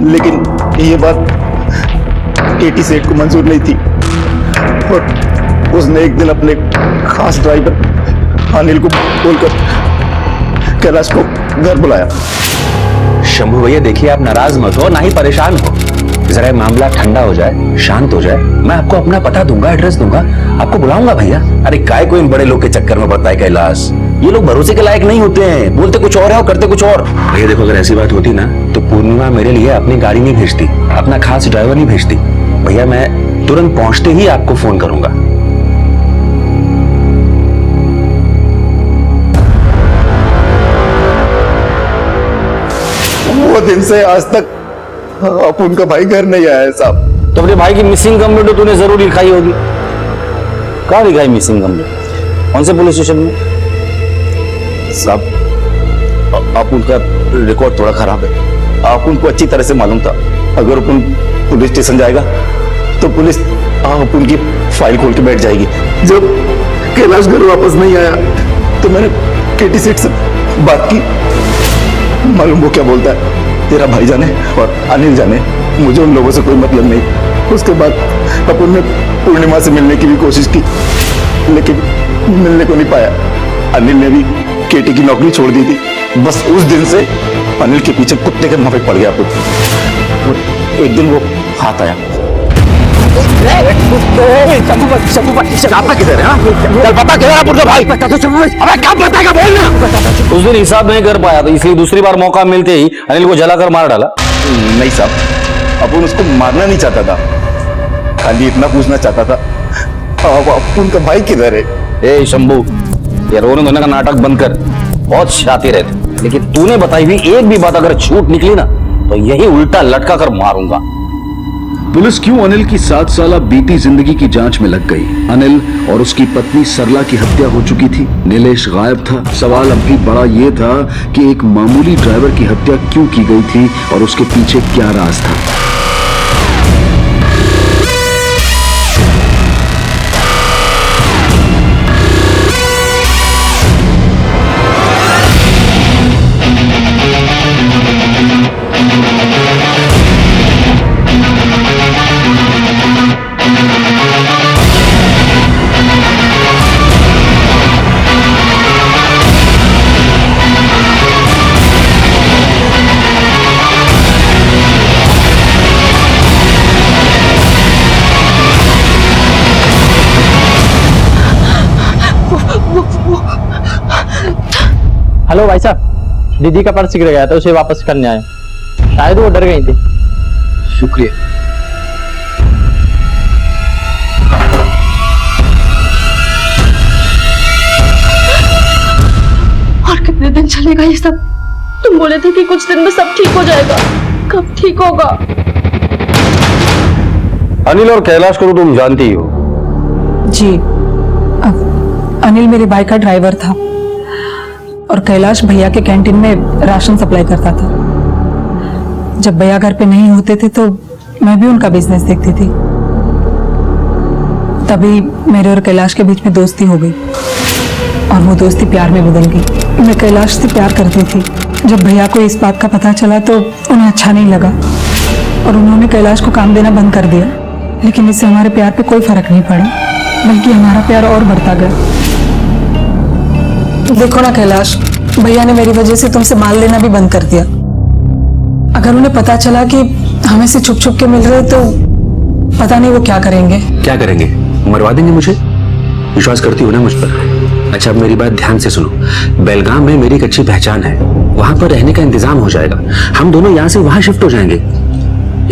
लेकिन ये बात केटी सेठ को मंजूर नहीं थी और उसने एक दिन अपने खास ड्राइवर अनिल को बोलकर कैलाश को घर बुलाया। शंभू भैया देखिए, आप नाराज मत हो, ना ही परेशान हो। जरा मामला ठंडा हो जाए, शांत हो जाए, मैं आपको अपना पता दूंगा, एड्रेस दूंगा, आपको बुलाऊंगा भैया। अरे काय को इन बड़े लोग के चक्कर में पड़ता है कैलाश? ये लोग भरोसे के लायक नहीं होते हैं, बोलते कुछ और है और करते कुछ और। भैया देखो, अगर ऐसी बात होती ना तो पूर्णिमा मेरे लिए अपनी गाड़ी नहीं भेजती, अपना खास ड्राइवर नहीं भेजती। भैया मैं तुरंत पहुंचते ही आपको फोन करूंगा। वो दिन से आज तक अपन का भाई घर नहीं आया है साहब। तो अपने भाई की मिसिंग कंप्लेंट तो तूने जरूर लिखाई होगी। कहाँ लिखाई मिसिंग कंप्लेंट? कौन से पुलिस स्टेशन में? साहब अपन का रिकॉर्ड थोड़ा खराब है। अपन को अच्छी तरह से मालूम था अगर अपन पुलिस स्टेशन जाएगा तो पुलिस अपन की फाइल खोल के बैठ जाएगी। जब कैलाश घर वापस नहीं आया तो मैंने केटी सेठ से बात की। मालूम वो क्या बोलता है, तेरा भाई जाने और अनिल जाने, मुझे उन लोगों से कोई मतलब नहीं। उसके बाद अपन ने पूर्णिमा से मिलने की भी कोशिश की, लेकिन मिलने को नहीं पाया। अनिल ने भी केटी की नौकरी छोड़ दी थी। बस उस दिन से अनिल के पीछे कुत्ते के माफिक पड़ गया अपन। एक दिन वो हाथ आया। किधर है? चल बता किधर है पुरजा भाई? बता तो चल। अबे क्या बताएगा बोलना। उस दिन हिसाब नहीं कर पाया था, इसलिए दूसरी बार मौका मिलते ही अनिल को जलाकर मार डाला। नहीं साहब, अपन उसको मारना नहीं चाहता था, खाली इतना पूछना चाहता था अब अपन का भाई किधर है? ए शंभू, ये रोने धोने का नाटक बंद कर, बहुत शातिर है। लेकिन तूने बताई हुई एक भी बात अगर झूठ निकली ना तो यही उल्टा लटका कर मारूंगा। पुलिस क्यों अनिल की 7 साल बीती जिंदगी की जांच में लग गई। अनिल और उसकी पत्नी सरला की हत्या हो चुकी थी, नीलेश गायब था। सवाल अब भी बड़ा ये था कि एक मामूली ड्राइवर की हत्या क्यों की गई थी और उसके पीछे क्या राज था। हेलो भाई साहब, दीदी का पर्स गिर गया था, उसे वापस करने आए। शायद वो डर गई थी। शुक्रिया। और कितने दिन चलेगा ये सब? तुम बोले थे कि कुछ दिन में सब ठीक हो जाएगा, कब ठीक होगा? अनिल और कैलाश को तो तुम जानती ही हो। जी, अनिल मेरे बाइक का ड्राइवर था और कैलाश भैया के कैंटीन में राशन सप्लाई करता था। जब भैया घर पे नहीं होते थे तो मैं भी उनका बिजनेस देखती थी। तभी मेरे और कैलाश के बीच में दोस्ती हो गई और वो दोस्ती प्यार में बदल गई। मैं कैलाश से प्यार करती थी। जब भैया को इस बात का पता चला तो उन्हें अच्छा नहीं लगा और उन्होंने कैलाश को काम देना बंद कर दिया। लेकिन इससे हमारे प्यार पे कोई फर्क नहीं पड़ा, बल्कि हमारा प्यार और बढ़ता गया। देखो ना कैलाश, भैया ने मेरी वजह से तुमसे माल लेना भी बंद कर दिया। अगर उन्हें पता चला कि हम ऐसे छुप छुप के मिल रहे तो पता नहीं वो क्या करेंगे। क्या करेंगे? मरवा देंगे मुझे। विश्वास करती हो ना मुझ पर? अच्छा, अब मेरी बात ध्यान से सुनो। बेलगाम में मेरी एक अच्छी पहचान है, वहां पर रहने का इंतजाम हो जाएगा। हम दोनों यहाँ से वहां शिफ्ट हो जाएंगे,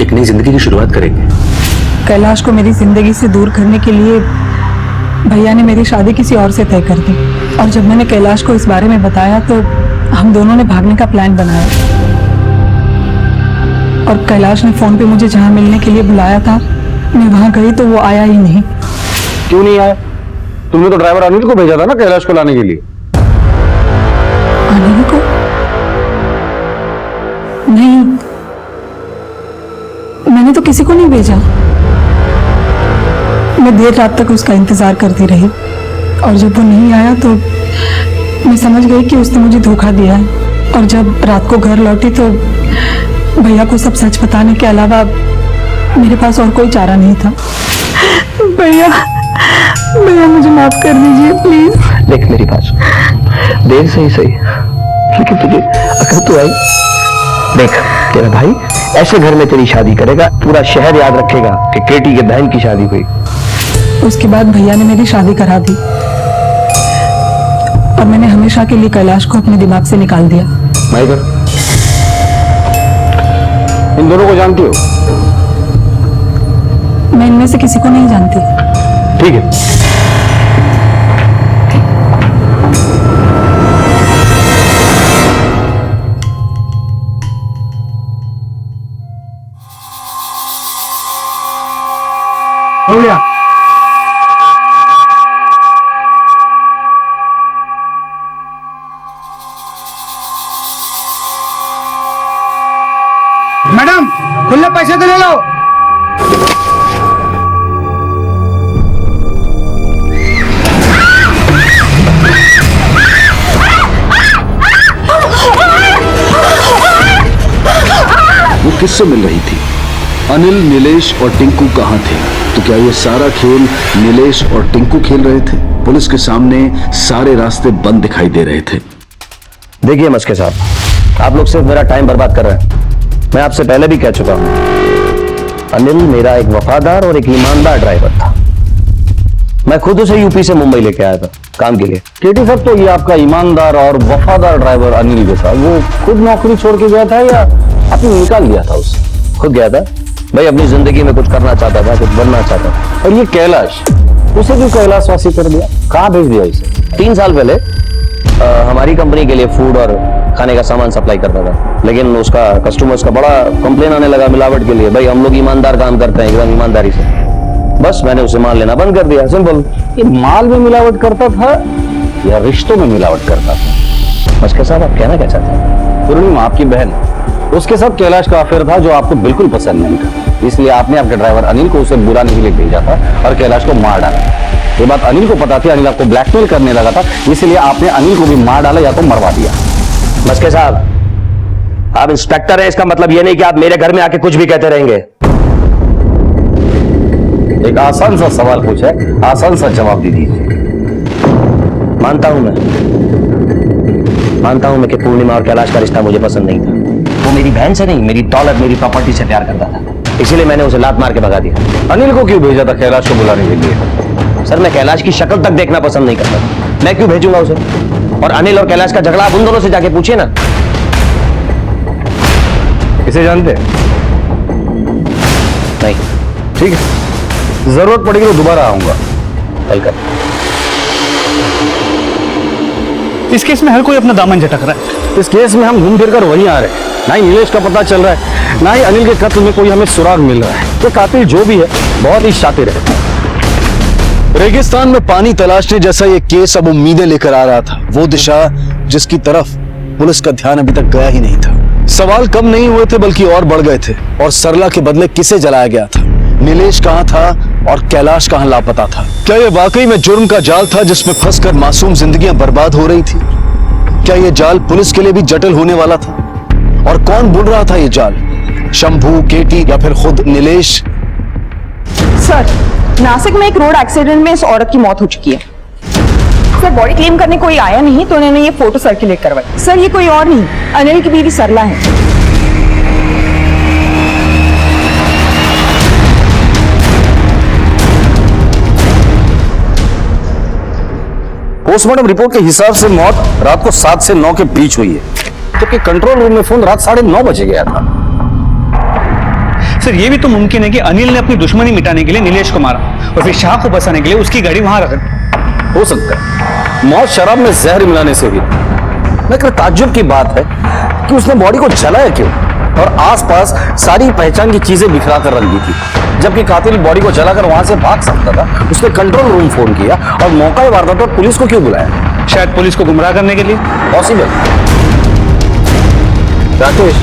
एक नई जिंदगी की शुरुआत करेंगे। कैलाश को मेरी जिंदगी से दूर करने के लिए भैया ने मेरी शादी किसी और से तय कर दी और जब मैंने कैलाश को इस बारे में बताया तो हम दोनों ने भागने का प्लान बनाया और कैलाश ने फोन पे मुझे जहां मिलने के लिए बुलाया था, मैं वहां गई तो वो आया ही नहीं। क्यों नहीं आया? तुमने तो ड्राइवर अनिल को भेजा था ना कैलाश को लाने के लिए। अनिल को? नहीं, मैंने तो किसी को नहीं भेजा। मैं देर रात तक उसका इंतजार करती रही और जब वो नहीं आया तो मैं समझ गई कि उसने मुझे धोखा दिया है। और जब रात को घर लौटी तो भैया को सब सच बताने के अलावा मेरे पास और कोई चारा नहीं था। भैया, भैया मुझे माफ कर दीजिए प्लीज। देख मेरी बात, देर से ही सही, लेकिन तुझे अगर तू आई, देख तेरा भाई ऐसे घर में तेरी शादी करेगा, पूरा शहर याद रखेगा कि केटी के बहन की शादी हुई। उसके बाद भैया ने मेरी शादी करा दी और मैंने हमेशा के लिए कैलाश को अपने दिमाग से निकाल दिया। माइकर, इन दोनों को जानती हो? मैं इनमें से किसी को नहीं जानती। ठीक है। हो गया। मैडम, खुले पैसे तो ले लो। वो किससे मिल रही थी? अनिल, नीलेश और टिंकू कहां थे? तो क्या ये सारा खेल नीलेश और टिंकू खेल रहे थे? पुलिस के सामने सारे रास्ते बंद दिखाई दे रहे थे। देखिए मस्के साहब, आप लोग सिर्फ मेरा टाइम बर्बाद कर रहे हैं। मैं आपसे पहले भी कह चुका हूं, अनिल मेरा एक वफादार और एक ईमानदार ड्राइवर था। मैं खुद उसे यूपी से मुंबई लेके आया था काम के लिए। केटी साहब, तो ये आपका ईमानदार और वफादार ड्राइवर अनिल जो था, वो खुद नौकरी छोड़ के गया था या आपने निकाल दिया था उसे? खुद गया था भाई, अपनी जिंदगी में कुछ करना चाहता था, कुछ बनना चाहता था। और ये कैलाश, उसे क्यों कैलाशवासी कर दिया? कहाँ भेज दिया इसे? 3 साल पहले हमारी कंपनी के लिए फूड और खाने का सामान सप्लाई करता था, लेकिन उसका कस्टमर्स का बड़ा कंप्लेन आने लगा मिलावट के लिए। भाई हम लोग ईमानदार काम करते हैं एकदम ईमानदारी से। बस मैंने उसे माल लेना बंद कर दिया, सिंपल। ये माल में मिलावट करता था या रिश्तों में मिलावट करता था? मस्के साहब, आप कहना क्या चाहते हैं? पूर्णिमा आपकी बहन, उसके साथ कैलाश का अफेयर था जो आपको बिल्कुल पसंद नहीं था, इसलिए आपने आपके ड्राइवर अनिल को उसे बुरा नहीं लेके भेजा था और कैलाश को मार डाला। ये बात अनिल को पता थी, अनिल आपको ब्लैकमेल करने लगा था, इसलिए आपने अनिल को भी मार डाला या तो मरवा दिया। मस्के साहब, आप इंस्पेक्टर हैं, इसका मतलब ये नहीं कि आप मेरे घर में आके कुछ भी कहते रहेंगे। एक आसान सा सवाल पूछा है, आसान सा जवाब दे दीजिए। मानता हूं मैं कि पूर्णिमा और कैलाश का रिश्ता मुझे पसंद नहीं था। वो मेरी बहन से नहीं, मेरी दौलत, मेरी प्रॉपर्टी से प्यार करता था, इसीलिए मैंने उसे लात मार के भगा दिया। अनिल को क्यों भेजा था कैलाश को बुलाने के लिए? सर, मैं कैलाश की शक्ल तक देखना पसंद नहीं करता, मैं क्यों भेजूंगा उसे? और अनिल और कैलाश का झगड़ा आप उन दोनों से जाके पूछिए ना। इसे जानते नहीं? ठीक है, जरूरत पड़ेगी तो दोबारा आऊंगा। वेलकम। इस केस में हर कोई अपना दामन झटक रहा है। इस केस में हम घूम फिर कर वहीं आ रहे हैं। ना ही नीलेश का पता चल रहा है, ना ही अनिल के कत्ल में कोई हमें सुराग मिल रहा है। ये कातिल जो भी है बहुत ही शातिर है। रेगिस्तान में पानी तलाशने जैसा ये केस अब उम्मीदें लेकर आ रहा था, वो दिशा जिसकी तरफ पुलिस का ध्यान अभी तक गया ही नहीं था। सवाल कम नहीं हुए थे बल्कि और बढ़ गए थे। और सरला के बदले किसे जलाया गया था? नीलेश कहां था और कैलाश कहां लापता था? क्या यह वाकई में जुर्म का जाल था जिसमें फंसकर मासूम जिंदगियां बर्बाद हो रही थी? क्या यह जाल पुलिस के लिए भी जटिल होने वाला था? और कौन बुन रहा था यह जाल? शंभू, केटी या फिर खुद नीलेश? सर, नासिक में एक रोड एक्सीडेंट में इस औरत की मौत हो चुकी है। सर, बॉडी क्लेम करने कोई आया नहीं तो उन्होंने ये फोटो सर्कुलेट करवाई। सर, ये कोई और नहीं, अनिल की बीवी सरला है। पोस्टमार्टम रिपोर्ट के हिसाब से मौत रात को 7 से 9 के बीच हुई है, जबकि कंट्रोल रूम में फोन रात 9:30 बजे गया था। सर, ये भी तो मुमकिन है कि अनिल ने अपनी दुश्मनी मिटाने के लिए नीलेश को मारा और फिर शाह को बचाने के लिए उसकी गाड़ी वहां रख दी। हो सकता है मौत शराब में जहर मिलाने से हुई। लेकिन ताज्जुब की बात है कि उसने बॉडी को जलाया क्यों और आसपास सारी पहचान की चीजें बिखरा कर रख दी थी, जबकि कातिल बॉडी को जलाकर वहां से भाग सकता था। उसने कंट्रोल रूम फोन किया और मौका वारदात पर पुलिस को क्यों बुलाया? शायद पुलिस को गुमराह करने के लिए। पॉसिबल। राकेश,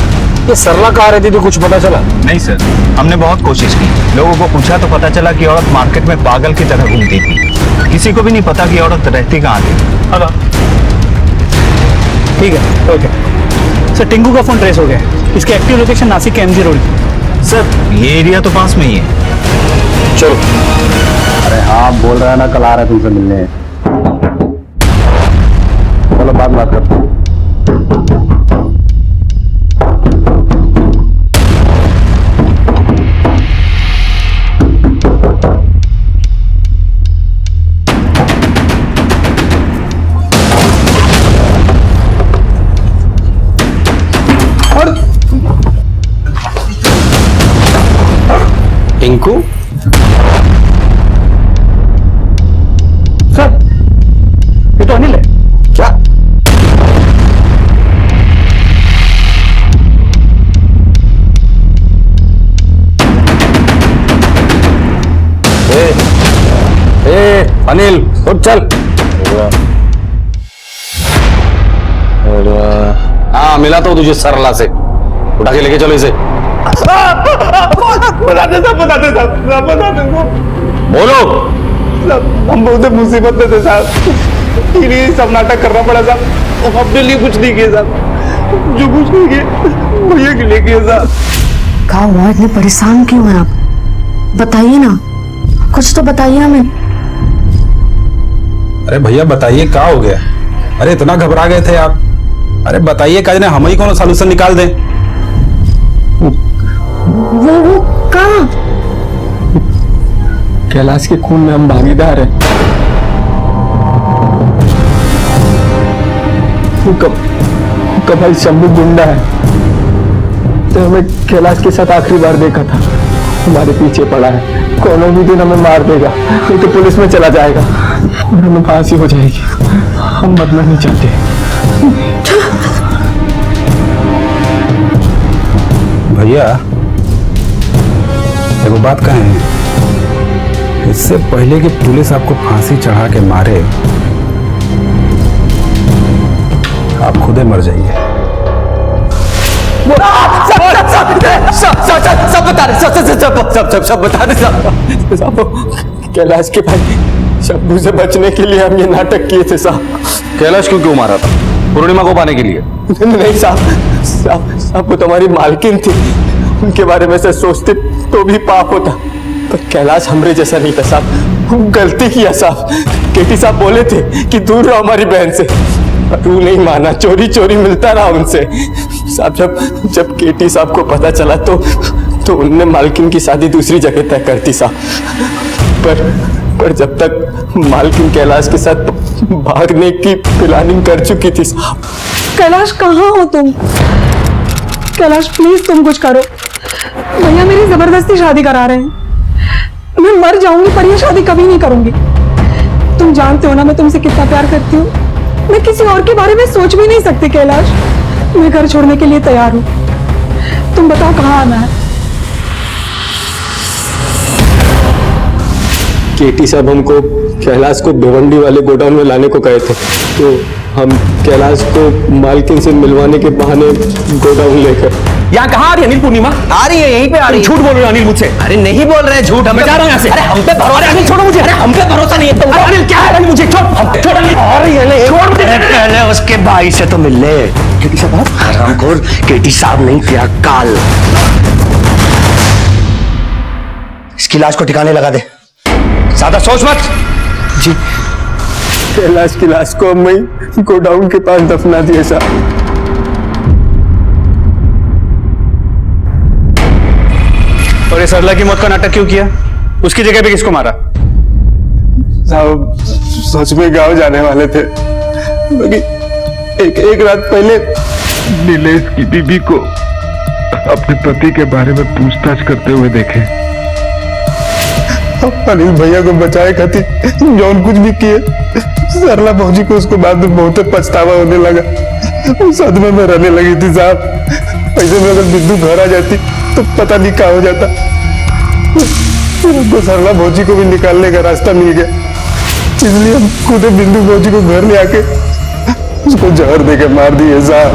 ये सरला कहाँ रहती थी, कुछ पता चला? नहीं सर, हमने बहुत कोशिश की, लोगों को पूछा तो पता चला कि औरत मार्केट में पागल की तरह घूमती थी। किसी को भी नहीं पता कि औरत रहती कहाँ थी। ठीक है, ओके। सर, टिंकू का फोन ट्रेस हो गया, इसकी एक्टिव लोकेशन नासिक के MG रोड। सर, ये एरिया तो पास में ही है। चलो। अरे हाँ, बोल रहा है ना, कल आ रहा है तुमसे मिलने। चलो बात करते हैं। टिंकू? सर, ये तो अनिल है। क्या? अनिल, उठ चल। हाँ, मिला तो तुझे सरला से, उठा के लेके चलो इसे। बताते साहब। बोलो। हम बहुत मुसीबत में थे साहब, इन्हीं सब नाटक करना पड़ा साहब। अपने लिए कुछ नहीं किए साहब, जो कुछ नहीं किए भैया के लिए किए साहब। क्या हुआ? इतने परेशान क्यों हैं आप? बताइए ना, कुछ तो बताइए हमें। अरे भैया बताइए क्या हो गया? अरे इतना घबरा गए थे आप? अरे बताइए काज ने हम ही कौन सॉल्यूशन निकाल दें। वो कहाँ? कैलाश के खून में हम भागीदार हैं। वो भाई शंभू गुंडा है, तो हमें कैलाश के साथ आखिरी बार देखा था। हमारे पीछे पड़ा है, कोनो भी दिन हमें मार देगा, नहीं तो पुलिस में चला जाएगा और हमें फांसी हो जाएगी। हम मरना नहीं चाहते। भैया एगो बात कहें, इससे पहले कि पुलिस आपको फांसी चढ़ा के मारे, आप खुदे मर जाइए। सब बता रहे, सब बता रहे। कैलाश के भाई शंभू से बचने के लिए हम ये नाटक किए थे साहब। कैलाश क्यों मारा था? पूर्णिमा को पाने के लिए? नहीं साहब, वो तुम्हारी मालकिन थी, उनके बारे में से सोचते तो भी पाप होता, पर कैलाश हमरे जैसा नहीं था साहब। गलती किया साहब। केटी साहब बोले थे कि दूर रहो हमारी बहन से, पर तू नहीं माना, चोरी चोरी मिलता रहा उनसे साहब। जब केटी साहब को पता चला तो उनने मालकिन की शादी दूसरी जगह तय कर दी साहब। पर जब तक मालकिन कैलाश के साथ भागने की प्लानिंग कर चुकी थी साहब। कैलाश कहाँ हो तुम? कैलाश प्लीज तुम कुछ करो। भैया मेरी जबरदस्ती शादी करा रहे हैं। मैं मर जाऊंगी पर यह शादी कभी नहीं करूंगी। तुम जानते हो ना मैं तुमसे कितना प्यार करती हूँ। मैं किसी और के बारे में सोच भी नहीं सकती कैलाश। मैं घर छोड़ने के लिए तैयार हूँ। तुम बताओ कहाँ आना है? केटी साहब हमको कैलाश को भिवंडी वाले गोडाउन में लाने को कहे थे, तो हम कैलाश को मालकिन से मिलवाने के बहाने गोडाउन लेकर। यहाँ कहाँ आ रही है अनिल? पूर्णिमा आ रही है, यहीं पे आ रही है। झूठ बोल रहे हो अनिल मुझसे? अरे नहीं बोल रहे झूठ, मैं जा रहा हूँ यहाँ से। अरे हम पे भरोसा। अरे अनिल छोड़ो मुझे। अरे हम पे भरोसा नहीं है। अरे अनिल क्या है? अनिल मुझे छोड़ अनिल। छोड़ मुझे। पहले उसके भाई से तो मिल ले। केटी साहब हरामखोर, केटी साहब नहीं किया काल। इसकी लाश को ठिकाने लगा दे, ज्यादा सोच मत। जी कैलाश की लाश को हम वहीं गोडाउन के पास दफना दिए साहब। और ये सरला की मौत का नाटक क्यों किया? उसकी जगह पे किसको मारा? साहब सच में गांव जाने वाले थे, एक रात पहले नीलेश की बीबी को अपने पति के बारे में पूछताछ करते हुए देखे। अनिल भैया को बचाए खातिर जौन कुछ भी किए, सरला भौजी को उसको बाद में बहुत पछतावा होने लगा। सदमे में रहने लगी थी साहब। ऐसे में अगर बिंदु घर आ जाती तो पता नहीं क्या हो जाता। उनको सरला भौजी को भी निकालने का रास्ता मिल गया, इसलिए हम खुद बिंदु भौजी को घर ले आके उसको जहर देके मार दिए साहब।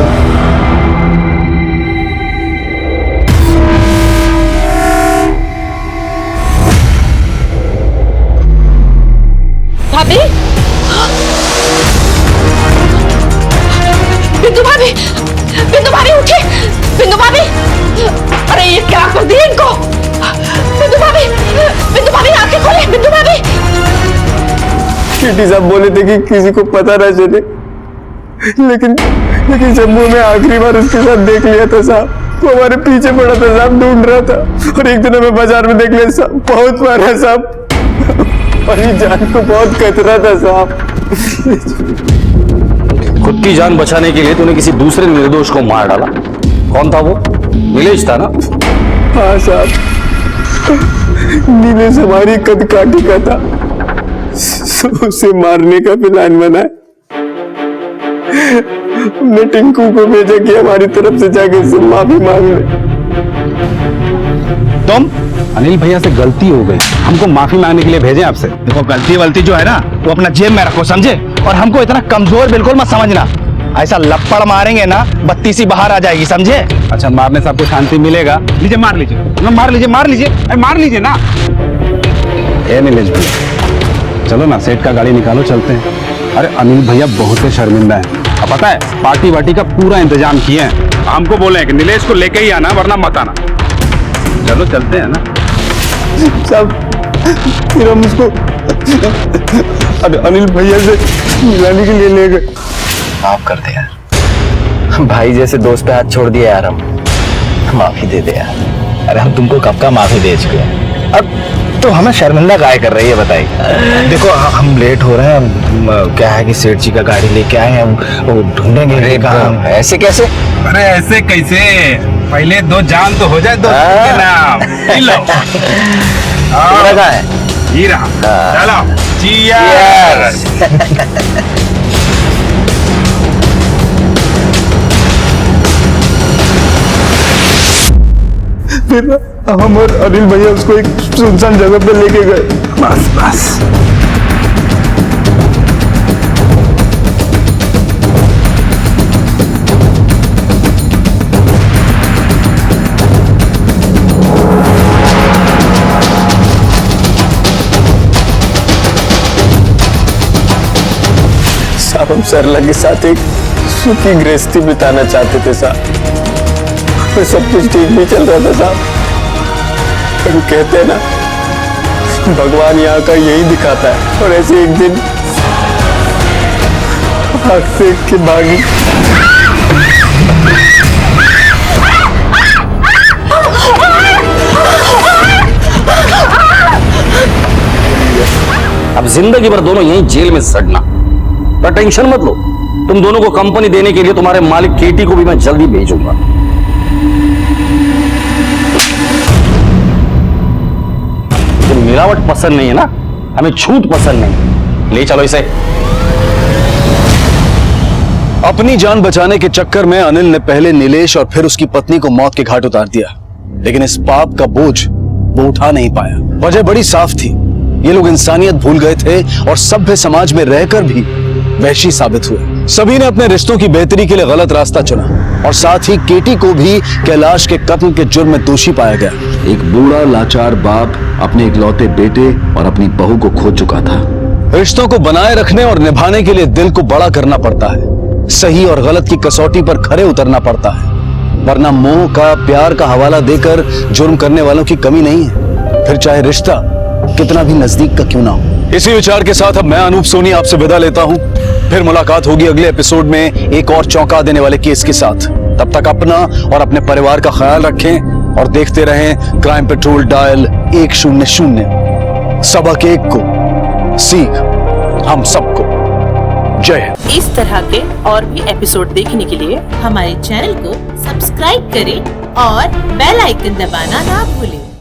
भाभी, बिंदु भाभी, बिंदु भाभी उठे, बिंदु भाभी, अरे ये क्या कर दिया इनको? बिंदु भाभी आंखें खोले, बिंदु भाभी। केटी साहब बोले थे कि किसी को पता ना चले, लेकिन जम्मू में आखिरी बार उसके साथ देख लिया था साहब। वो हमारे पीछे पड़ा था साहब, ढूंढ रहा था, और एक दिन हमें बाजार में देख लिया साहब, बहुत मारा साहब, और ये जान को बहुत खतरा था साहब। खुद की जान बचाने के लिए तूने किसी दूसरे निर्दोष को मार डाला। कौन था वो? नीलेश था ना? हाँ साहब, नीलेश हमारी कदकाठी का था, उसे मारने का प्लान बना। हमने टिंकू को भेजा कि हमारी तरफ से जाके इससे माफी मांग ले। तुम अनिल भैया से गलती हो गई, हमको माफी मांगने के लिए भेजे आपसे। देखो गलती वलती जो है ना वो अपना जेब में रखो, समझे? और हमको इतना कमजोर बिल्कुल मत समझना। ऐसा लपड़ मारेंगे ना बत्ती सी बाहर आ जाएगी, समझे? अच्छा, मारने से आपको शांति मिलेगा? लीजिए मार लीजिए, मार लीजिए, मार लीजिए, अरे मार लीजिए ना। ए नीलेश भैया चलो ना, सेठ का गाड़ी निकालो, चलते हैं। अरे अनिल भैया बहुत ही शर्मिंदा है, अब पता है पार्टी वार्टी का पूरा इंतजाम किए हैं। हमको बोले हैं कि नीलेश को लेके ही आना वरना मत आना। चलो चलते हैं ना। साहब फिर हम उसको अनिल भैया से मिलाने के लिए ले गए। माफ कर दे यार, भाई जैसे दोस्त पे हाथ छोड़ दिया यार, हम माफी दे दे यार। अरे हम तुमको कब का माफी दे चुके हैं, अब तो हमें शर्मिंदा काहे कर रही है बताइए। देखो हम लेट हो रहे हैं, क्या है कि सेठ जी का गाड़ी लेके आए हैं, वो ढूंढेंगे कहाँ। ऐसे कैसे? अरे ऐसे कैसे, पहले दो जान तो हो जाए दोस्त के नाम। लो कहाँ है? ये रहा, चलो चीयर्स। फिर हम और अनिल भैया उसको एक सुनसान जगह पे लेके गए। बस बस साहब हम सरला के साथ एक सुखी गृहस्थी बिताना चाहते थे साहब, सब कुछ ठीक नहीं चल रहा था साहब। हम कहते हैं ना, भगवान यहाँ का यही दिखाता है, और ऐसे एक दिन आँख देख के भागी। अब जिंदगी भर दोनों यहीं जेल में सड़ना। पर टेंशन मत लो, तुम दोनों को कंपनी देने के लिए तुम्हारे मालिक केटी को भी मैं जल्दी भेजूंगा। तो मिलावट पसंद नहीं है ना, हमें छूट पसंद नहीं। ले चलो इसे। अपनी जान बचाने के चक्कर में अनिल ने पहले नीलेश और फिर उसकी पत्नी को मौत के घाट उतार दिया, लेकिन इस पाप का बोझ वो उठा नहीं पाया। वजह बड़ी साफ थी, ये लोग इंसानियत भूल गए थे और सभ्य समाज में रहकर भी वहशी साबित हुए। सभी ने अपने रिश्तों की बेहतरी के लिए गलत रास्ता चुना और साथ ही केटी को भी कैलाश के कत्ल के जुर्म में दोषी पाया गया। एक बूढ़ा लाचार बाप अपने इकलौते बेटे और अपनी बहू को खो चुका था। रिश्तों को बनाए रखने और निभाने के लिए दिल को बड़ा करना पड़ता है, सही और गलत की कसौटी पर खरे उतरना पड़ता है, वरना मोह का प्यार का हवाला देकर जुर्म करने वालों की कमी नहीं है, फिर चाहे रिश्ता कितना भी नजदीक का क्यों ना हो। इसी विचार के साथ अब मैं अनूप सोनी आपसे विदा लेता हूं। फिर मुलाकात होगी अगले एपिसोड में एक और चौंका देने वाले केस के साथ। तब तक अपना और अपने परिवार का ख्याल रखें और देखते रहें क्राइम पेट्रोल डायल 100। सबक एक को सीख हम सबको। जय हिंद। इस तरह के और भी एपिसोड देखने के लिए हमारे चैनल को सब्सक्राइब करें और बेल आइकन दबाना ना भूलें।